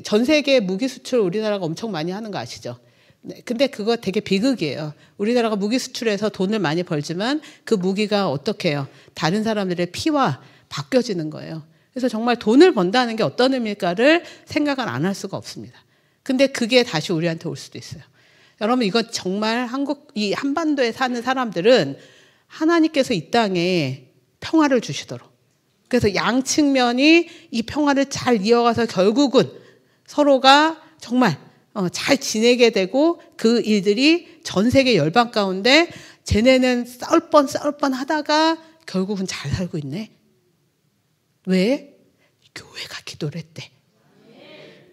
전 세계 무기 수출 우리나라가 엄청 많이 하는 거 아시죠? 네, 근데 그거 되게 비극이에요. 우리나라가 무기 수출해서 돈을 많이 벌지만 그 무기가 어떻게 해요? 다른 사람들의 피와 바뀌어지는 거예요. 그래서 정말 돈을 번다는 게 어떤 의미일까를 생각을 안 할 수가 없습니다. 근데 그게 다시 우리한테 올 수도 있어요. 여러분 이거 정말 이 한반도에 사는 사람들은 하나님께서 이 땅에 평화를 주시도록 그래서 양 측면이 이 평화를 잘 이어가서 결국은 서로가 정말 잘 지내게 되고 그 일들이 전 세계 열방 가운데 쟤네는 싸울 뻔 하다가 결국은 잘 살고 있네. 왜? 교회가 기도를 했대.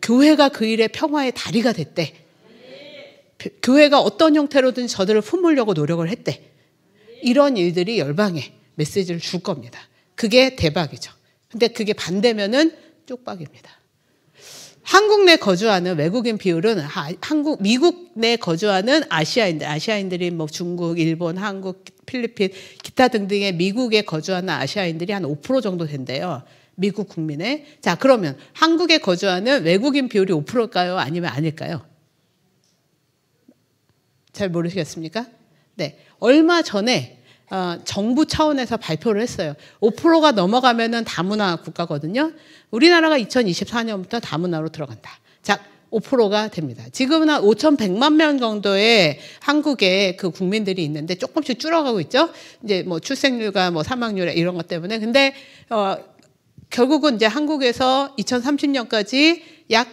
교회가 그 일의 평화의 다리가 됐대. 교회가 어떤 형태로든 저들을 품으려고 노력을 했대. 이런 일들이 열방에 메시지를 줄 겁니다. 그게 대박이죠. 근데 그게 반대면은 쪽박입니다. 한국 내 거주하는 외국인 비율은 미국 내 거주하는 아시아인들이 뭐 중국, 일본, 한국, 필리핀, 기타 등등의 미국에 거주하는 아시아인들이 한 5% 정도 된대요. 미국 국민의. 자, 그러면 한국에 거주하는 외국인 비율이 5%일까요? 아니면 아닐까요? 잘 모르시겠습니까? 네. 얼마 전에 정부 차원에서 발표를 했어요. 5%가 넘어가면은 다문화 국가거든요. 우리나라가 2024년부터 다문화로 들어간다. 자, 5%가 됩니다. 지금은 한 5,100만 명 정도의 한국에 그 국민들이 있는데 조금씩 줄어가고 있죠. 이제 뭐 출생률과 뭐 사망률 이런 것 때문에. 근데 결국은 이제 한국에서 2030년까지 약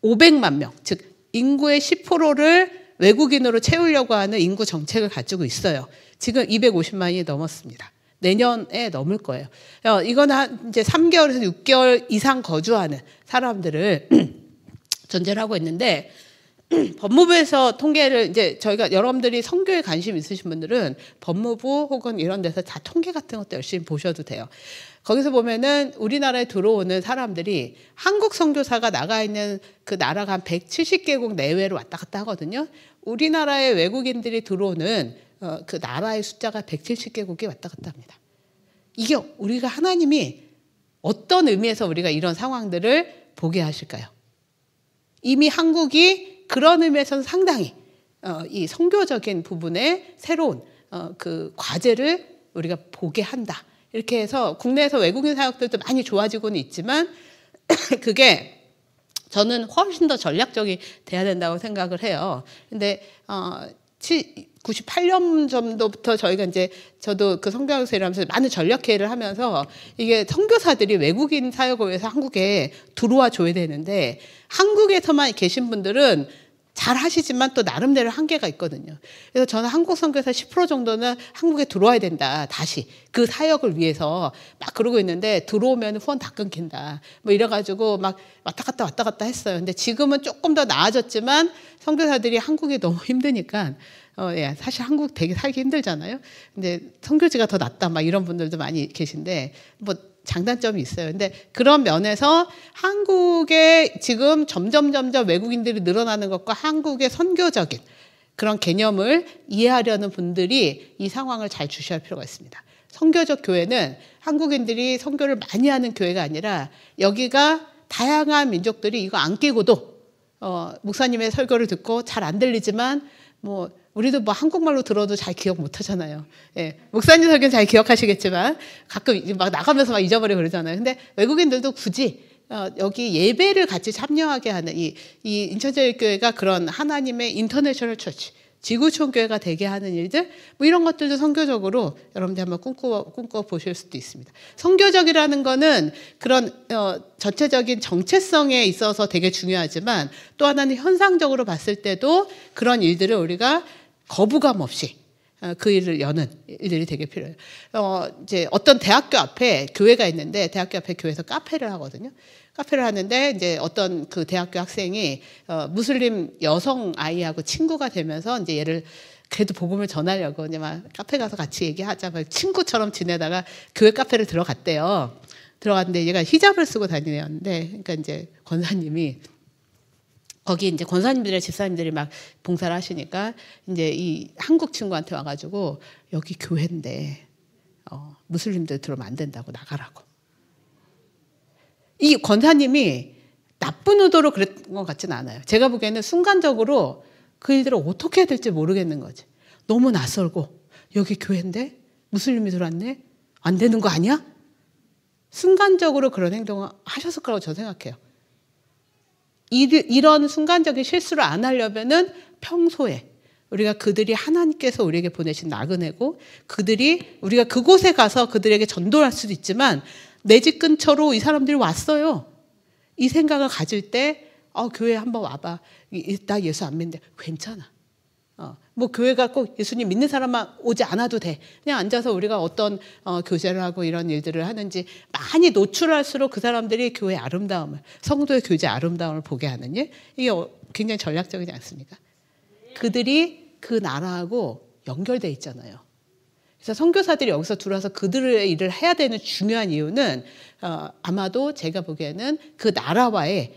500만 명, 즉 인구의 10%를 외국인으로 채우려고 하는 인구 정책을 가지고 있어요. 지금 250만이 넘었습니다. 내년에 넘을 거예요. 이건 한 이제 3개월에서 6개월 이상 거주하는 사람들을 전제를 하고 있는데, 법무부에서 통계를 이제 저희가 여러분들이 선교에 관심 있으신 분들은 법무부 혹은 이런 데서 다 통계 같은 것도 열심히 보셔도 돼요. 거기서 보면은 우리나라에 들어오는 사람들이 한국 선교사가 나가 있는 그 나라가 한 170개국 내외로 왔다 갔다 하거든요. 우리나라에 외국인들이 들어오는 그 나라의 숫자가 170개국이 왔다 갔다 합니다. 이게 우리가 하나님이 어떤 의미에서 우리가 이런 상황들을 보게 하실까요? 이미 한국이 그런 의미에서는 상당히 이 선교적인 부분에 새로운 그 과제를 우리가 보게 한다. 이렇게 해서 국내에서 외국인 사역들도 많이 좋아지고는 있지만 그게 저는 훨씬 더 전략적이 돼야 된다고 생각을 해요. 근데 98년 정도부터 저희가 이제 저도 그 선교학에서 일하면서 많은 전략회의를 하면서 이게 선교사들이 외국인 사역을 위해서 한국에 들어와 줘야 되는데 한국에서만 계신 분들은 잘 하시지만 또 나름대로 한계가 있거든요. 그래서 저는 한국 선교사 10% 정도는 한국에 들어와야 된다. 다시 그 사역을 위해서 막 그러고 있는데 들어오면 후원 다 끊긴다. 뭐 이래가지고 막 왔다 갔다 했어요. 근데 지금은 조금 더 나아졌지만 선교사들이 한국이 너무 힘드니까 사실 한국 되게 살기 힘들잖아요. 근데 선교지가 더 낫다. 막 이런 분들도 많이 계신데 뭐 장단점이 있어요. 근데 그런 면에서 한국에 지금 점점 외국인들이 늘어나는 것과 한국의 선교적인 그런 개념을 이해하려는 분들이 이 상황을 잘 주시할 필요가 있습니다. 선교적 교회는 한국인들이 선교를 많이 하는 교회가 아니라 여기가 다양한 민족들이 이거 안 끼고도 목사님의 설교를 듣고 잘 안 들리지만 뭐 우리도 뭐 한국말로 들어도 잘 기억 못 하잖아요. 예. 목사님 설교는 잘 기억하시겠지만 가끔 막 나가면서 막 잊어버리고 그러잖아요. 근데 외국인들도 굳이 여기 예배를 같이 참여하게 하는 이 인천제일교회가 그런 하나님의 인터내셔널 처치, 지구촌 교회가 되게 하는 일들, 뭐 이런 것들도 선교적으로 여러분들 한번 꿈꿔 보실 수도 있습니다. 선교적이라는 거는 그런 전체적인 정체성에 있어서 되게 중요하지만 또 하나는 현상적으로 봤을 때도 그런 일들을 우리가 거부감 없이 그 일을 여는 일들이 되게 필요해요. 이제 어떤 대학교 앞에 교회가 있는데 대학교 앞에 교회에서 카페를 하거든요. 카페를 하는데 이제 어떤 그 대학교 학생이 무슬림 여성 아이하고 친구가 되면서 이제 얘를 그래도 복음을 전하려고 이제 막 카페 가서 같이 얘기하자 막 친구처럼 지내다가 교회 카페를 들어갔대요. 들어갔는데 얘가 히잡을 쓰고 다니는데 그러니까 이제 권사님이 거기 이제 권사님들이나 집사님들이 막 봉사를 하시니까 이제 이 한국 친구한테 와가지고 여기 교회인데 무슬림들 들어오면 안 된다고 나가라고. 이 권사님이 나쁜 의도로 그랬던 것 같지는 않아요. 제가 보기에는 순간적으로 그 일들을 어떻게 해야 될지 모르겠는 거지. 너무 낯설고 여기 교회인데 무슬림이 들어왔네? 안 되는 거 아니야? 순간적으로 그런 행동을 하셨을 거라고 저는 생각해요. 이런 순간적인 실수를 안 하려면은 평소에 우리가 그들이 하나님께서 우리에게 보내신 나그네고 그들이 우리가 그곳에 가서 그들에게 전도할 수도 있지만 내 집 근처로 이 사람들이 왔어요. 이 생각을 가질 때 교회에 한번 와봐. 나 예수 안 믿는데 괜찮아. 뭐 교회가 꼭 예수님 믿는 사람만 오지 않아도 돼. 그냥 앉아서 우리가 어떤 교제를 하고 이런 일들을 하는지 많이 노출할수록 그 사람들이 교회의 아름다움을, 성도의 교제 아름다움을 보게 하는 일, 이게 굉장히 전략적이지 않습니까? 그들이 그 나라하고 연결돼 있잖아요. 그래서 선교사들이 여기서 들어와서 그들의 일을 해야 되는 중요한 이유는 아마도 제가 보기에는 그 나라와의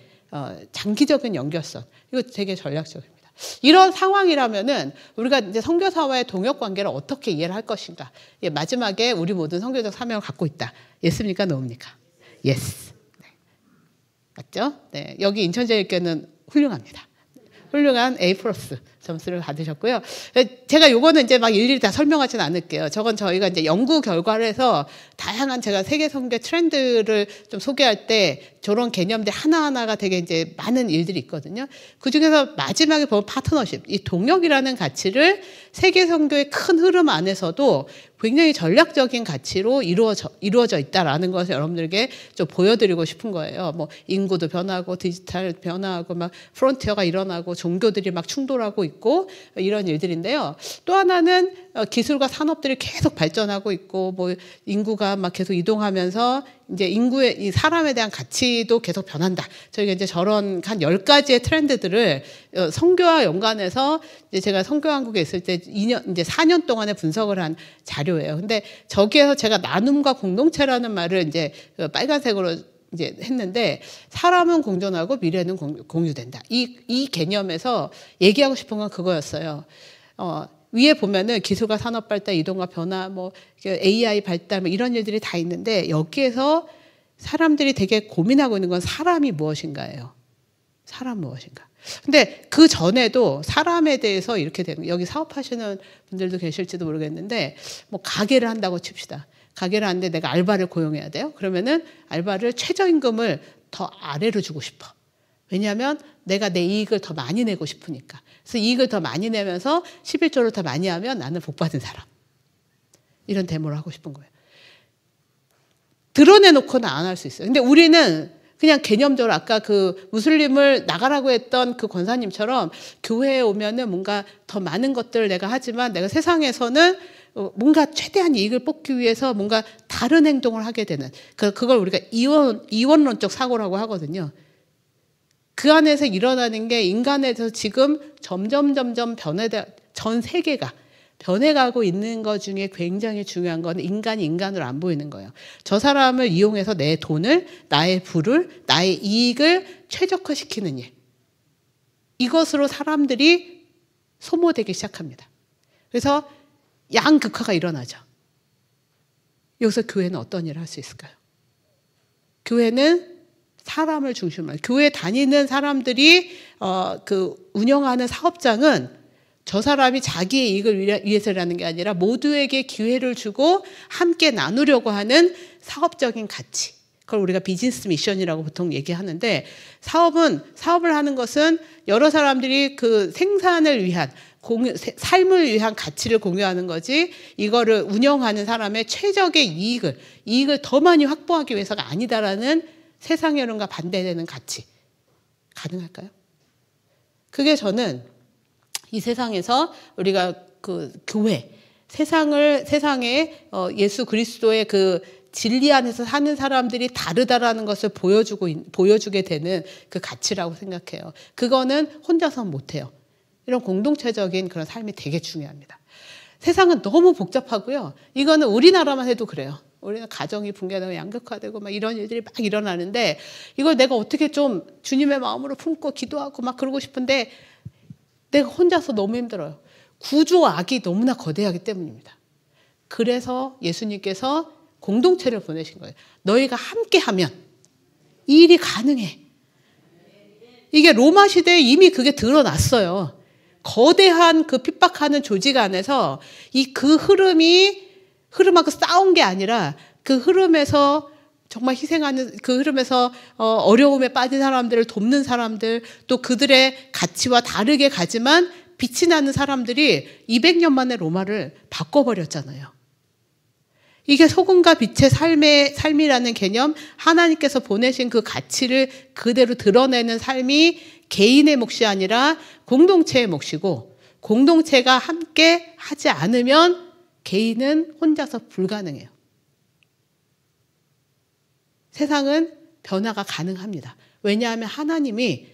장기적인 연결성, 이거 되게 전략적입니다. 이런 상황이라면은 우리가 이제 선교사와의 동역 관계를 어떻게 이해를 할 것인가? 마지막에 우리 모든 선교적 사명을 갖고 있다. 예스입니까? 노입니까? 예스. 네. 맞죠? 네. 여기 인천제일교회는 훌륭합니다. 훌륭한 A+ 점수를 받으셨고요. 제가 요거는 이제 막 일일이 다 설명하지는 않을게요. 저건 저희가 이제 연구 결과를 해서 다양한 제가 세계 선교 트렌드를 좀 소개할 때 저런 개념들 하나하나가 되게 이제 많은 일들이 있거든요. 그 중에서 마지막에 보면 파트너십, 이 동역이라는 가치를 세계 선교의 큰 흐름 안에서도 굉장히 전략적인 가치로 이루어져 있다라는 것을 여러분들에게 좀 보여드리고 싶은 거예요. 뭐 인구도 변하고 디지털 변화하고 막 프론티어가 일어나고 종교들이 막 충돌하고 있고 이런 일들인데요. 또 하나는 기술과 산업들이 계속 발전하고 있고 뭐 인구가 막 계속 이동하면서 이제 인구의 이 사람에 대한 가치도 계속 변한다. 저희가 이제 저런 한 10가지의 트렌드들을 선교와 연관해서 이제 제가 선교왕국에 있을 때 이제 4년 동안의 분석을 한 자료예요. 근데 저기에서 제가 나눔과 공동체라는 말을 이제 빨간색으로 이제 했는데 사람은 공존하고 미래는 공유된다. 이 개념에서 얘기하고 싶은 건 그거였어요. 위에 보면은 기술과 산업 발달, 이동과 변화, 뭐 AI 발달, 뭐 이런 일들이 다 있는데 여기에서 사람들이 되게 고민하고 있는 건 사람이 무엇인가예요. 사람 무엇인가. 근데 그 전에도 사람에 대해서 이렇게 되는, 여기 사업하시는 분들도 계실지도 모르겠는데 뭐 가게를 한다고 칩시다. 가게를 하는데 내가 알바를 고용해야 돼요. 그러면은 알바를 최저임금을 더 아래로 주고 싶어. 왜냐하면 내가 내 이익을 더 많이 내고 싶으니까. 그래서 이익을 더 많이 내면서 11조를 더 많이 하면 나는 복받은 사람. 이런 데모를 하고 싶은 거예요. 드러내놓고는 안 할 수 있어요. 근데 우리는 그냥 개념적으로 아까 그 무슬림을 나가라고 했던 그 권사님처럼 교회에 오면은 뭔가 더 많은 것들을 내가 하지만 내가 세상에서는 뭔가 최대한 이익을 뽑기 위해서 뭔가 다른 행동을 하게 되는 그걸 우리가 이원론적 사고라고 하거든요. 그 안에서 일어나는 게 인간에서 지금 점점 전 세계가 변해가고 있는 것 중에 굉장히 중요한 건 인간이 인간으로 안 보이는 거예요. 저 사람을 이용해서 내 돈을, 나의 부를, 나의 이익을 최적화시키는 일. 이것으로 사람들이 소모되기 시작합니다. 그래서 양극화가 일어나죠. 여기서 교회는 어떤 일을 할 수 있을까요? 교회는 사람을 중심으로, 교회 다니는 사람들이 그 운영하는 사업장은 저 사람이 자기의 이익을 위해서라는 게 아니라 모두에게 기회를 주고 함께 나누려고 하는 사업적인 가치. 그걸 우리가 비즈니스 미션이라고 보통 얘기하는데 사업을 하는 것은 여러 사람들이 그 생산을 위한 삶을 위한 가치를 공유하는 거지 이거를 운영하는 사람의 최적의 이익을 더 많이 확보하기 위해서가 아니다라는 세상의 흐름과 반대되는 가치. 가능할까요? 그게 저는 이 세상에서 우리가 그 교회, 세상에 예수 그리스도의 그 진리 안에서 사는 사람들이 다르다라는 것을 보여주게 되는 그 가치라고 생각해요. 그거는 혼자서는 못해요. 이런 공동체적인 그런 삶이 되게 중요합니다. 세상은 너무 복잡하고요. 이거는 우리나라만 해도 그래요. 우리는 가정이 붕괴되고 양극화되고 막 이런 일들이 막 일어나는데 이걸 내가 어떻게 좀 주님의 마음으로 품고 기도하고 막 그러고 싶은데 내가 혼자서 너무 힘들어요. 구조악이 너무나 거대하기 때문입니다. 그래서 예수님께서 공동체를 보내신 거예요. 너희가 함께하면 이 일이 가능해. 이게 로마 시대에 이미 그게 드러났어요. 거대한 그 핍박하는 조직 안에서 그 흐름하고 싸운 게 아니라 그 흐름에서 정말 희생하는 그 흐름에서 어려움에 빠진 사람들을 돕는 사람들 또 그들의 가치와 다르게 가지만 빛이 나는 사람들이 200년 만에 로마를 바꿔버렸잖아요. 이게 소금과 빛의 삶이라는 개념, 하나님께서 보내신 그 가치를 그대로 드러내는 삶이 개인의 몫이 아니라 공동체의 몫이고 공동체가 함께 하지 않으면 개인은 혼자서 불가능해요. 세상은 변화가 가능합니다. 왜냐하면 하나님이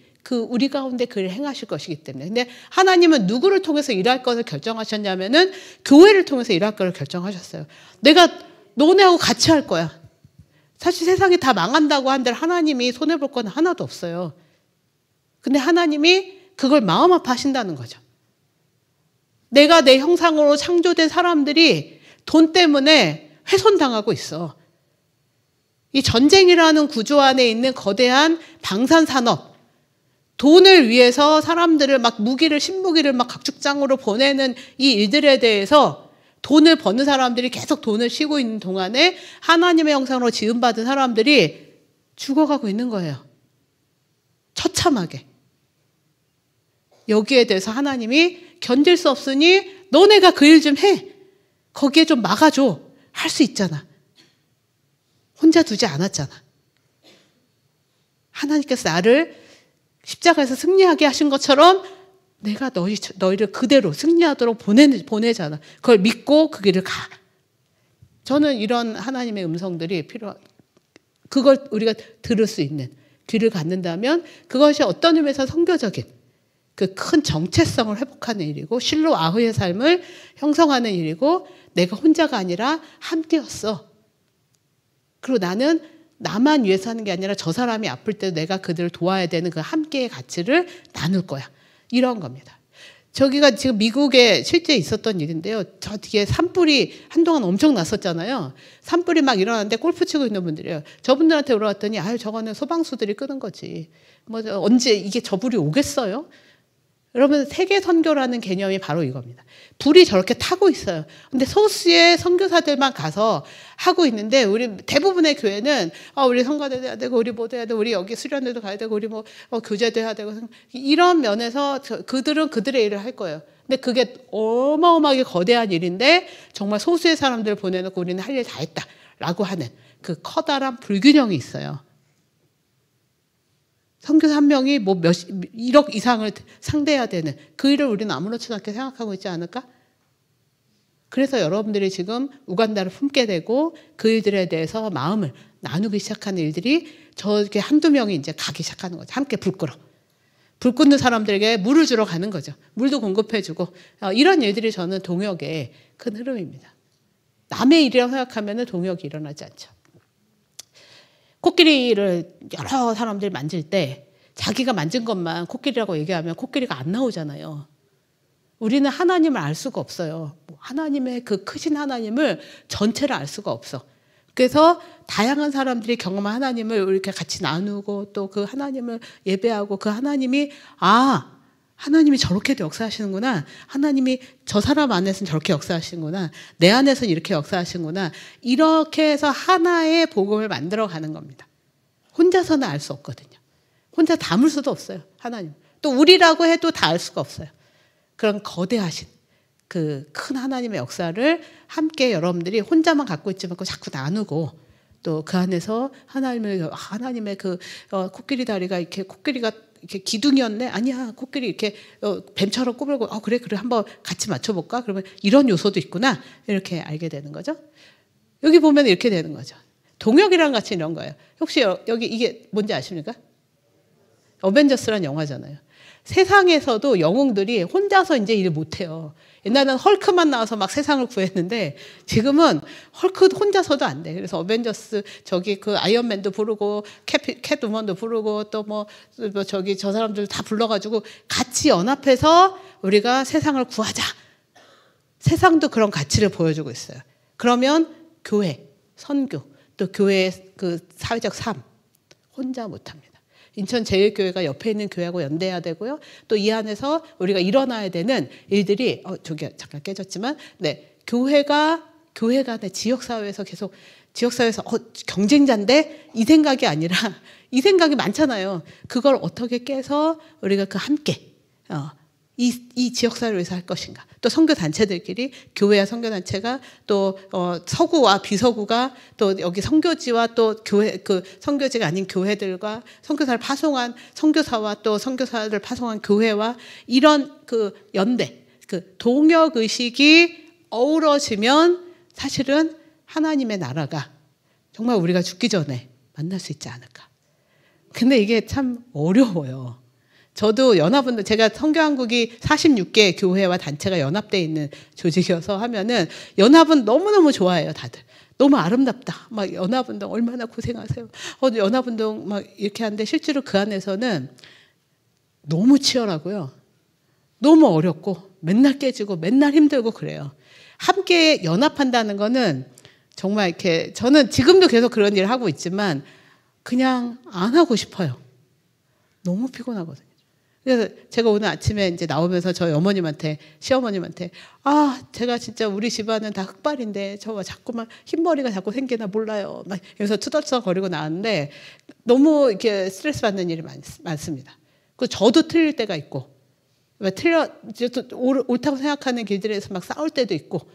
우리 가운데 그를 행하실 것이기 때문에. 근데 하나님은 누구를 통해서 일할 것을 결정하셨냐면은 교회를 통해서 일할 것을 결정하셨어요. 내가 너네하고 같이 할 거야. 사실 세상이 다 망한다고 한들 하나님이 손해볼 건 하나도 없어요. 근데 하나님이 그걸 마음 아파하신다는 거죠. 내가 내 형상으로 창조된 사람들이 돈 때문에 훼손당하고 있어. 이 전쟁이라는 구조 안에 있는 거대한 방산산업, 돈을 위해서 사람들을 막 신무기를 막 각축장으로 보내는 이 일들에 대해서 돈을 버는 사람들이 계속 돈을 쉬고 있는 동안에 하나님의 형상으로 지음받은 사람들이 죽어가고 있는 거예요. 처참하게. 여기에 대해서 하나님이 견딜 수 없으니 너네가 그 일 좀 해. 거기에 좀 막아줘. 할 수 있잖아. 혼자 두지 않았잖아. 하나님께서 나를 십자가에서 승리하게 하신 것처럼 내가 너희를 그대로 승리하도록 보내잖아. 그걸 믿고 그 길을 가. 저는 이런 하나님의 음성들이 그걸 우리가 들을 수 있는 귀를 갖는다면 그것이 어떤 의미에서 선교적인 그 큰 정체성을 회복하는 일이고 실로 아흐의 삶을 형성하는 일이고 내가 혼자가 아니라 함께였어. 그리고 나는 나만 위해서 하는 게 아니라 저 사람이 아플 때도 내가 그들을 도와야 되는 그 함께의 가치를 나눌 거야. 이런 겁니다. 저기가 지금 미국에 실제 있었던 일인데요. 저 뒤에 산불이 한동안 엄청 났었잖아요. 산불이 막 일어났는데 골프 치고 있는 분들이에요. 저분들한테 물어봤더니 저거는 소방수들이 끄는 거지. 언제 이게 저 불이 오겠어요? 여러분 세계 선교라는 개념이 바로 이겁니다. 불이 저렇게 타고 있어요. 근데 소수의 선교사들만 가서 하고 있는데 우리 대부분의 교회는 우리 선교도 해야 되고 우리 뭐도 해야 되고 우리 여기 수련회도 가야 되고 우리 교제도 해야 되고 이런 면에서 그들은 그들의 일을 할 거예요. 근데 그게 어마어마하게 거대한 일인데 정말 소수의 사람들을 보내놓고 우리는 할 일 다 했다라고 하는 그 커다란 불균형이 있어요. 선교사 한 명이 1억 이상을 상대해야 되는 그 일을 우리는 아무렇지도 않게 생각하고 있지 않을까? 그래서 여러분들이 지금 우간다를 품게 되고 그 일들에 대해서 마음을 나누기 시작하는 일들이 저렇게 한두 명이 이제 가기 시작하는 거죠. 함께 불 끌어. 불 끄는 사람들에게 물을 주러 가는 거죠. 물도 공급해주고 이런 일들이 저는 동역의 큰 흐름입니다. 남의 일이라고 생각하면 동역이 일어나지 않죠. 코끼리를 여러 사람들이 만질 때 자기가 만진 것만 코끼리라고 얘기하면 코끼리가 안 나오잖아요. 우리는 하나님을 알 수가 없어요. 하나님의 그 크신 하나님을 전체를 알 수가 없어. 그래서 다양한 사람들이 경험한 하나님을 이렇게 같이 나누고 또 그 하나님을 예배하고 그 하나님이 하나님이 저렇게도 역사하시는구나. 하나님이 저 사람 안에서는 저렇게 역사하시는구나. 내 안에서는 이렇게 역사하시는구나. 이렇게 해서 하나의 복음을 만들어가는 겁니다. 혼자서는 알 수 없거든요. 혼자 담을 수도 없어요. 하나님. 또 우리라고 해도 다 알 수가 없어요. 그런 거대하신 그 큰 하나님의 역사를 함께 여러분들이 혼자만 갖고 있지 말고 자꾸 나누고 또 그 안에서 하나님의 그 코끼리 다리가 이렇게 코끼리가 이렇게 기둥이었네? 아니야. 코끼리 이렇게 뱀처럼 꾸물고 그래 한번 같이 맞춰볼까? 그러면 이런 요소도 있구나. 이렇게 알게 되는 거죠. 여기 보면 이렇게 되는 거죠. 동역이랑 같이 이런 거예요. 혹시 여기 이게 뭔지 아십니까? 어벤져스란 영화잖아요. 세상에서도 영웅들이 혼자서 이제 일을 못해요. 옛날에는 헐크만 나와서 막 세상을 구했는데 지금은 헐크 혼자서도 안 돼. 그래서 어벤져스 그 아이언맨도 부르고 캣우먼도 부르고 또 저 사람들 다 불러가지고 같이 연합해서 우리가 세상을 구하자. 세상도 그런 가치를 보여주고 있어요. 그러면 교회, 선교, 또 교회의 그 사회적 삶 혼자 못합니다. 인천제일교회가 옆에 있는 교회하고 연대해야 되고요. 또 이 안에서 우리가 일어나야 되는 일들이 저기 잠깐 깨졌지만 교회가 내 지역사회에서 계속 지역사회에서 경쟁자인데 이 생각이 아니라 이 생각이 많잖아요. 그걸 어떻게 깨서 우리가 그 함께 이 지역사회를 위해서 할 것인가. 또 선교단체들끼리 교회와 선교단체가 또 서구와 비서구가 또 여기 선교지와 또 교회 그 선교지가 아닌 교회들과 선교사를 파송한 선교사와 또 선교사를 파송한 교회와 이런 그 연대 그 동역 의식이 어우러지면 사실은 하나님의 나라가 정말 우리가 죽기 전에 만날 수 있지 않을까. 근데 이게 참 어려워요. 저도 연합운동, 제가 선교한국이 46개 교회와 단체가 연합되어 있는 조직이어서 하면은 연합은 너무너무 좋아해요, 다들. 너무 아름답다. 막 연합운동 얼마나 고생하세요. 연합운동 막 이렇게 하는데 실제로 그 안에서는 너무 치열하고요. 너무 어렵고 맨날 깨지고 맨날 힘들고 그래요. 함께 연합한다는 거는 정말 이렇게 저는 지금도 계속 그런 일을 하고 있지만 그냥 안 하고 싶어요. 너무 피곤하거든요. 그래서 제가 오늘 아침에 이제 나오면서 저희 어머님한테, 시어머님한테, 제가 진짜 우리 집안은 다 흑발인데 저 자꾸만 흰머리가 자꾸 생기나 몰라요. 막 여기서 투덜투덜거리고 나왔는데 너무 이렇게 스트레스 받는 일이 많습니다. 그 저도 틀릴 때가 있고, 옳다고 생각하는 길들에서 막 싸울 때도 있고,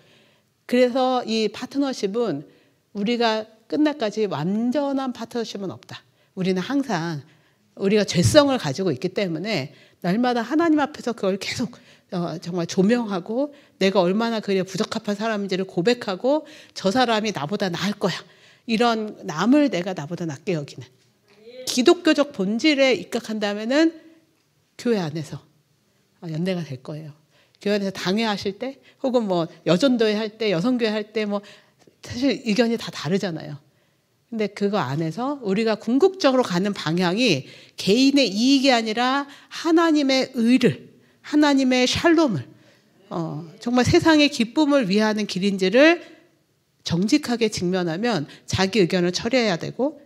그래서 이 파트너십은 우리가 끝날까지 완전한 파트너십은 없다. 우리는 항상 우리가 죄성을 가지고 있기 때문에 날마다 하나님 앞에서 그걸 계속 정말 조명하고 내가 얼마나 그에 부적합한 사람인지를 고백하고 저 사람이 나보다 나을 거야. 이런 남을 내가 나보다 낫게 여기는 기독교적 본질에 입각한다면은 교회 안에서 연대가 될 거예요. 교회 안에서 당회하실 때 혹은 뭐 여전도회 할 때 여성교회 할 때 뭐 사실 의견이 다 다르잖아요. 근데 그거 안에서 우리가 궁극적으로 가는 방향이 개인의 이익이 아니라 하나님의 의를, 하나님의 샬롬을, 정말 세상의 기쁨을 위하는 길인지를 정직하게 직면하면 자기 의견을 처리해야 되고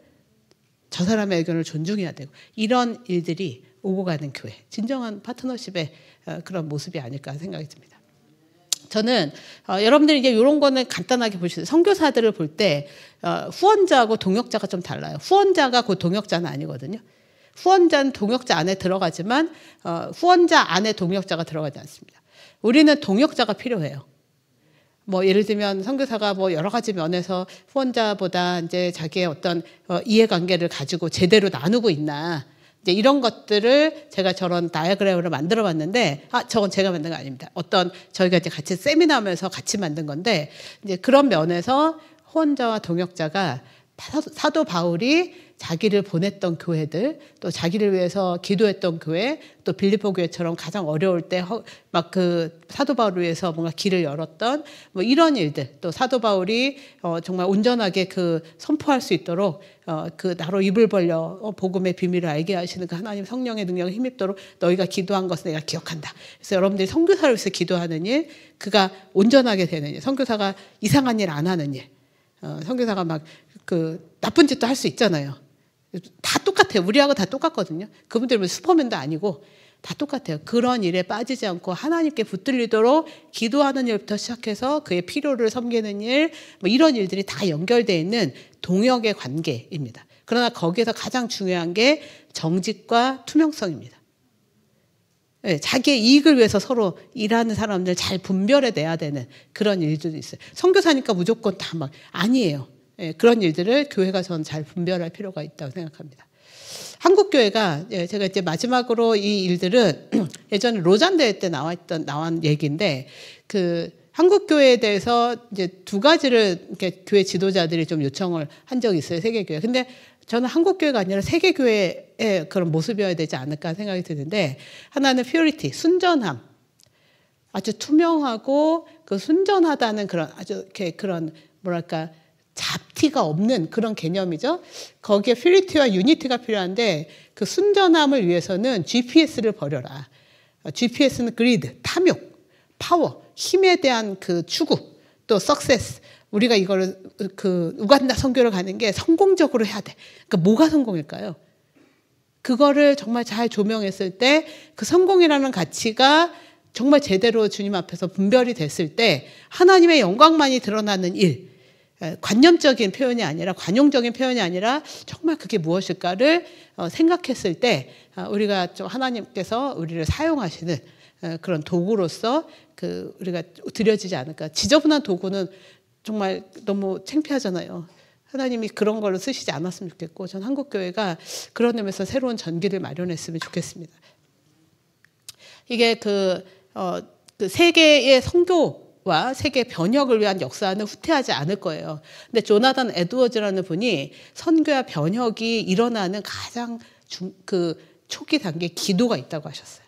저 사람의 의견을 존중해야 되고 이런 일들이 오고 가는 교회, 진정한 파트너십의 그런 모습이 아닐까 생각이 듭니다. 저는 여러분들이 이제 이런 거는 간단하게 보시죠. 선교사들을 볼 때 후원자하고 동역자가 좀 달라요. 후원자가 그 동역자는 아니거든요. 후원자는 동역자 안에 들어가지만 후원자 안에 동역자가 들어가지 않습니다. 우리는 동역자가 필요해요. 뭐 예를 들면 선교사가 뭐 여러 가지 면에서 후원자보다 이제 자기의 어떤 이해관계를 가지고 제대로 나누고 있나. 이제 이런 것들을 제가 저런 다이어그램으로 만들어 봤는데, 저건 제가 만든 거 아닙니다. 저희가 이제 같이 세미나하면서 같이 만든 건데, 이제 그런 면에서 후원자와 동역자가 사도 바울이 자기를 보냈던 교회들, 또 자기를 위해서 기도했던 교회, 또 빌립보 교회처럼 가장 어려울 때 막 그 사도 바울을 위해서 뭔가 길을 열었던 뭐 이런 일들, 또 사도 바울이 정말 온전하게 그 선포할 수 있도록 그 나로 입을 벌려 복음의 비밀을 알게 하시는 그 하나님 성령의 능력을 힘입도록 너희가 기도한 것을 내가 기억한다. 그래서 여러분들이 선교사를 위해서 기도하는 일, 그가 온전하게 되는 일, 선교사가 이상한 일 안 하는 일, 선교사가 막 그 나쁜 짓도 할 수 있잖아요. 다 똑같아요. 우리하고 다 똑같거든요. 그분들은 슈퍼맨도 아니고 다 똑같아요. 그런 일에 빠지지 않고 하나님께 붙들리도록 기도하는 일부터 시작해서 그의 필요를 섬기는 일, 뭐 이런 일들이 다 연결되어 있는 동역의 관계입니다. 그러나 거기에서 가장 중요한 게 정직과 투명성입니다. 네, 자기의 이익을 위해서 서로 일하는 사람들 잘 분별해내야 되는 그런 일들도 있어요. 선교사니까 무조건 다 막 아니에요. 네, 그런 일들을 교회가 저는 잘 분별할 필요가 있다고 생각합니다. 한국교회가 제가 이제 마지막으로 이 일들은 예전에 로잔 대회 때 나온 얘기인데 그 한국교회에 대해서 이제 두 가지를 이렇게 교회 지도자들이 좀 요청을 한 적이 있어요. 세계교회. 근데 저는 한국교회가 아니라 세계교회의 그런 모습이어야 되지 않을까 생각이 드는데 하나는 퓨리티, 순전함. 아주 투명하고 그 순전하다는 그런 아주 이렇게 그런 뭐랄까 잡티가 없는 그런 개념이죠. 거기에 퓨리티와 유니티가 필요한데 그 순전함을 위해서는 GPS를 버려라. GPS는 그리드, 탐욕, 파워, 힘에 대한 그 추구, 또 석세스. 우리가 이거를 그 우간다 선교를 가는 게 성공적으로 해야 돼. 그러니까 뭐가 성공일까요? 그거를 정말 잘 조명했을 때 그 성공이라는 가치가 정말 제대로 주님 앞에서 분별이 됐을 때 하나님의 영광만이 드러나는 일. 관념적인 표현이 아니라 관용적인 표현이 아니라 정말 그게 무엇일까를 생각했을 때 우리가 좀 하나님께서 우리를 사용하시는 그런 도구로서 그 우리가 드려지지 않을까. 지저분한 도구는 정말 너무 창피하잖아요. 하나님이 그런 걸로 쓰시지 않았으면 좋겠고 전 한국교회가 그런 의미에서 새로운 전기를 마련했으면 좋겠습니다. 이게 그 세계의 선교와 세계 변혁을 위한 역사는 후퇴하지 않을 거예요. 근데 조나단 에드워즈라는 분이 선교와 변혁이 일어나는 가장 초기 단계에 기도가 있다고 하셨어요.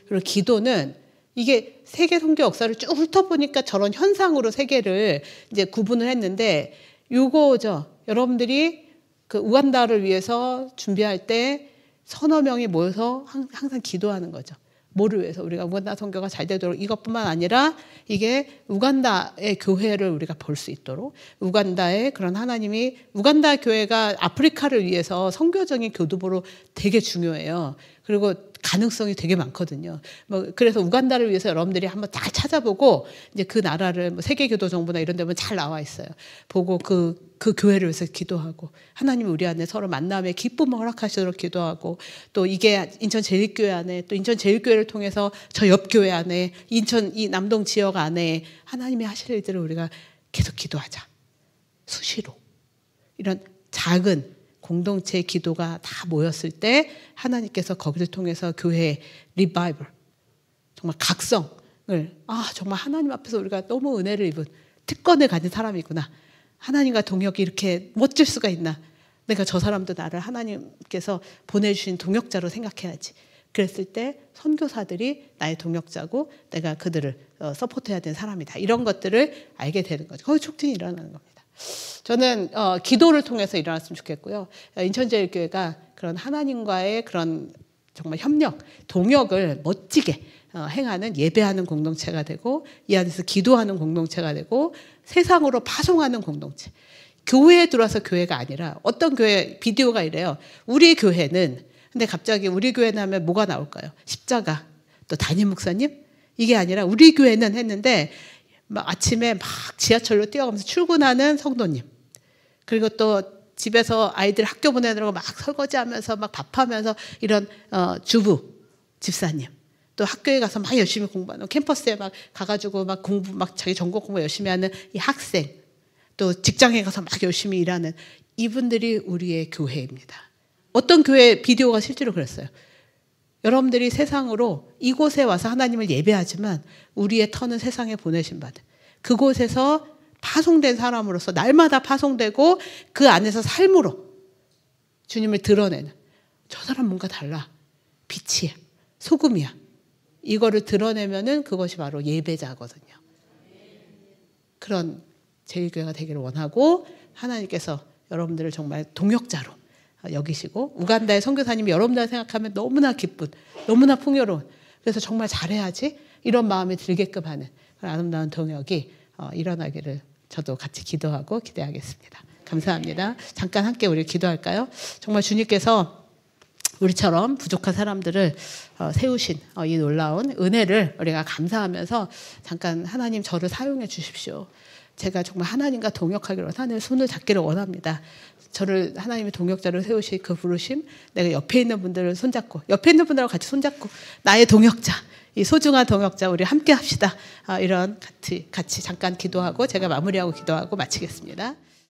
그리고 기도는 이게 세계 선교 역사를 쭉 훑어보니까 저런 현상으로 세계를 이제 구분을 했는데, 요거죠. 여러분들이 그 우간다를 위해서 준비할 때 서너 명이 모여서 항상 기도하는 거죠. 뭐를 위해서? 우리가 우간다 선교가 잘 되도록. 이것뿐만 아니라 이게 우간다의 교회를 우리가 볼 수 있도록, 우간다의 그런 하나님이, 우간다 교회가 아프리카를 위해서 선교적인 교두보로 되게 중요해요. 그리고 가능성이 되게 많거든요. 그래서 우간다를 위해서 여러분들이 한번 잘 찾아보고, 이제 그 나라를 세계교도정보나 이런 데 보면 잘 나와 있어요. 보고 그 교회를 위해서 기도하고, 하나님이 우리 안에 서로 만남의 기쁨을 허락하시도록 기도하고, 또 이게 인천제일교회 안에, 또 인천제일교회를 통해서 저 옆교회 안에, 인천 이 남동 지역 안에 하나님이 하실 일들을 우리가 계속 기도하자. 수시로. 이런 작은 공동체 기도가 다 모였을 때 하나님께서 거기를 통해서 교회의 리바이벌, 정말 각성을, 정말 하나님 앞에서 우리가 너무 은혜를 입은 특권을 가진 사람이구나. 하나님과 동역이 이렇게 멋질 수가 있나. 내가 저 사람도 나를 하나님께서 보내주신 동역자로 생각해야지. 그랬을 때 선교사들이 나의 동역자고 내가 그들을 서포트해야 되는 사람이다. 이런 것들을 알게 되는 거죠. 거기 촉진이 일어나는 겁니다. 저는 기도를 통해서 일어났으면 좋겠고요. 인천제일교회가 그런 하나님과의 그런 정말 협력, 동역을 멋지게 행하는, 예배하는 공동체가 되고, 이 안에서 기도하는 공동체가 되고, 세상으로 파송하는 공동체. 교회에 들어와서 교회가 아니라, 어떤 교회 비디오가 이래요. 우리 교회는, 근데 갑자기 우리 교회는 하면 뭐가 나올까요? 십자가, 또 담임 목사님? 이게 아니라 우리 교회는 했는데, 막 아침에 막 지하철로 뛰어가면서 출근하는 성도님, 그리고 또 집에서 아이들 학교 보내느라고 막 설거지하면서 막 밥하면서 이런 주부 집사님, 또 학교에 가서 막 열심히 공부하는, 캠퍼스에 막 가가지고 막 공부, 막 자기 전공 공부 열심히 하는 이 학생, 또 직장에 가서 막 열심히 일하는 이분들이 우리의 교회입니다. 어떤 교회 비디오가 실제로 그랬어요. 여러분들이 세상으로 이곳에 와서 하나님을 예배하지만 우리의 터는 세상에 보내신 바들, 그곳에서 파송된 사람으로서 날마다 파송되고 그 안에서 삶으로 주님을 드러내는, 저 사람 뭔가 달라, 빛이야, 소금이야, 이거를 드러내면은 그것이 바로 예배자거든요. 그런 제일교회가 되기를 원하고, 하나님께서 여러분들을 정말 동역자로 여기시고, 우간다의 선교사님이 여러분들 생각하면 너무나 기쁜, 너무나 풍요로운, 그래서 정말 잘해야지 이런 마음이 들게끔 하는 그런 아름다운 동역이 일어나기를 저도 같이 기도하고 기대하겠습니다. 감사합니다. 잠깐 함께 우리 기도할까요? 정말 주님께서 우리처럼 부족한 사람들을 세우신 이 놀라운 은혜를 우리가 감사하면서, 잠깐 하나님 저를 사용해 주십시오. 제가 정말 하나님과 동역하기를, 하나님의 손을 잡기를 원합니다. 저를 하나님의 동역자로 세우실 그 부르심, 내가 옆에 있는 분들을 손잡고, 옆에 있는 분들하고 같이 손잡고, 나의 동역자, 이 소중한 동역자 우리 함께 합시다. 이런 같이 잠깐 기도하고 제가 마무리하고 기도하고 마치겠습니다.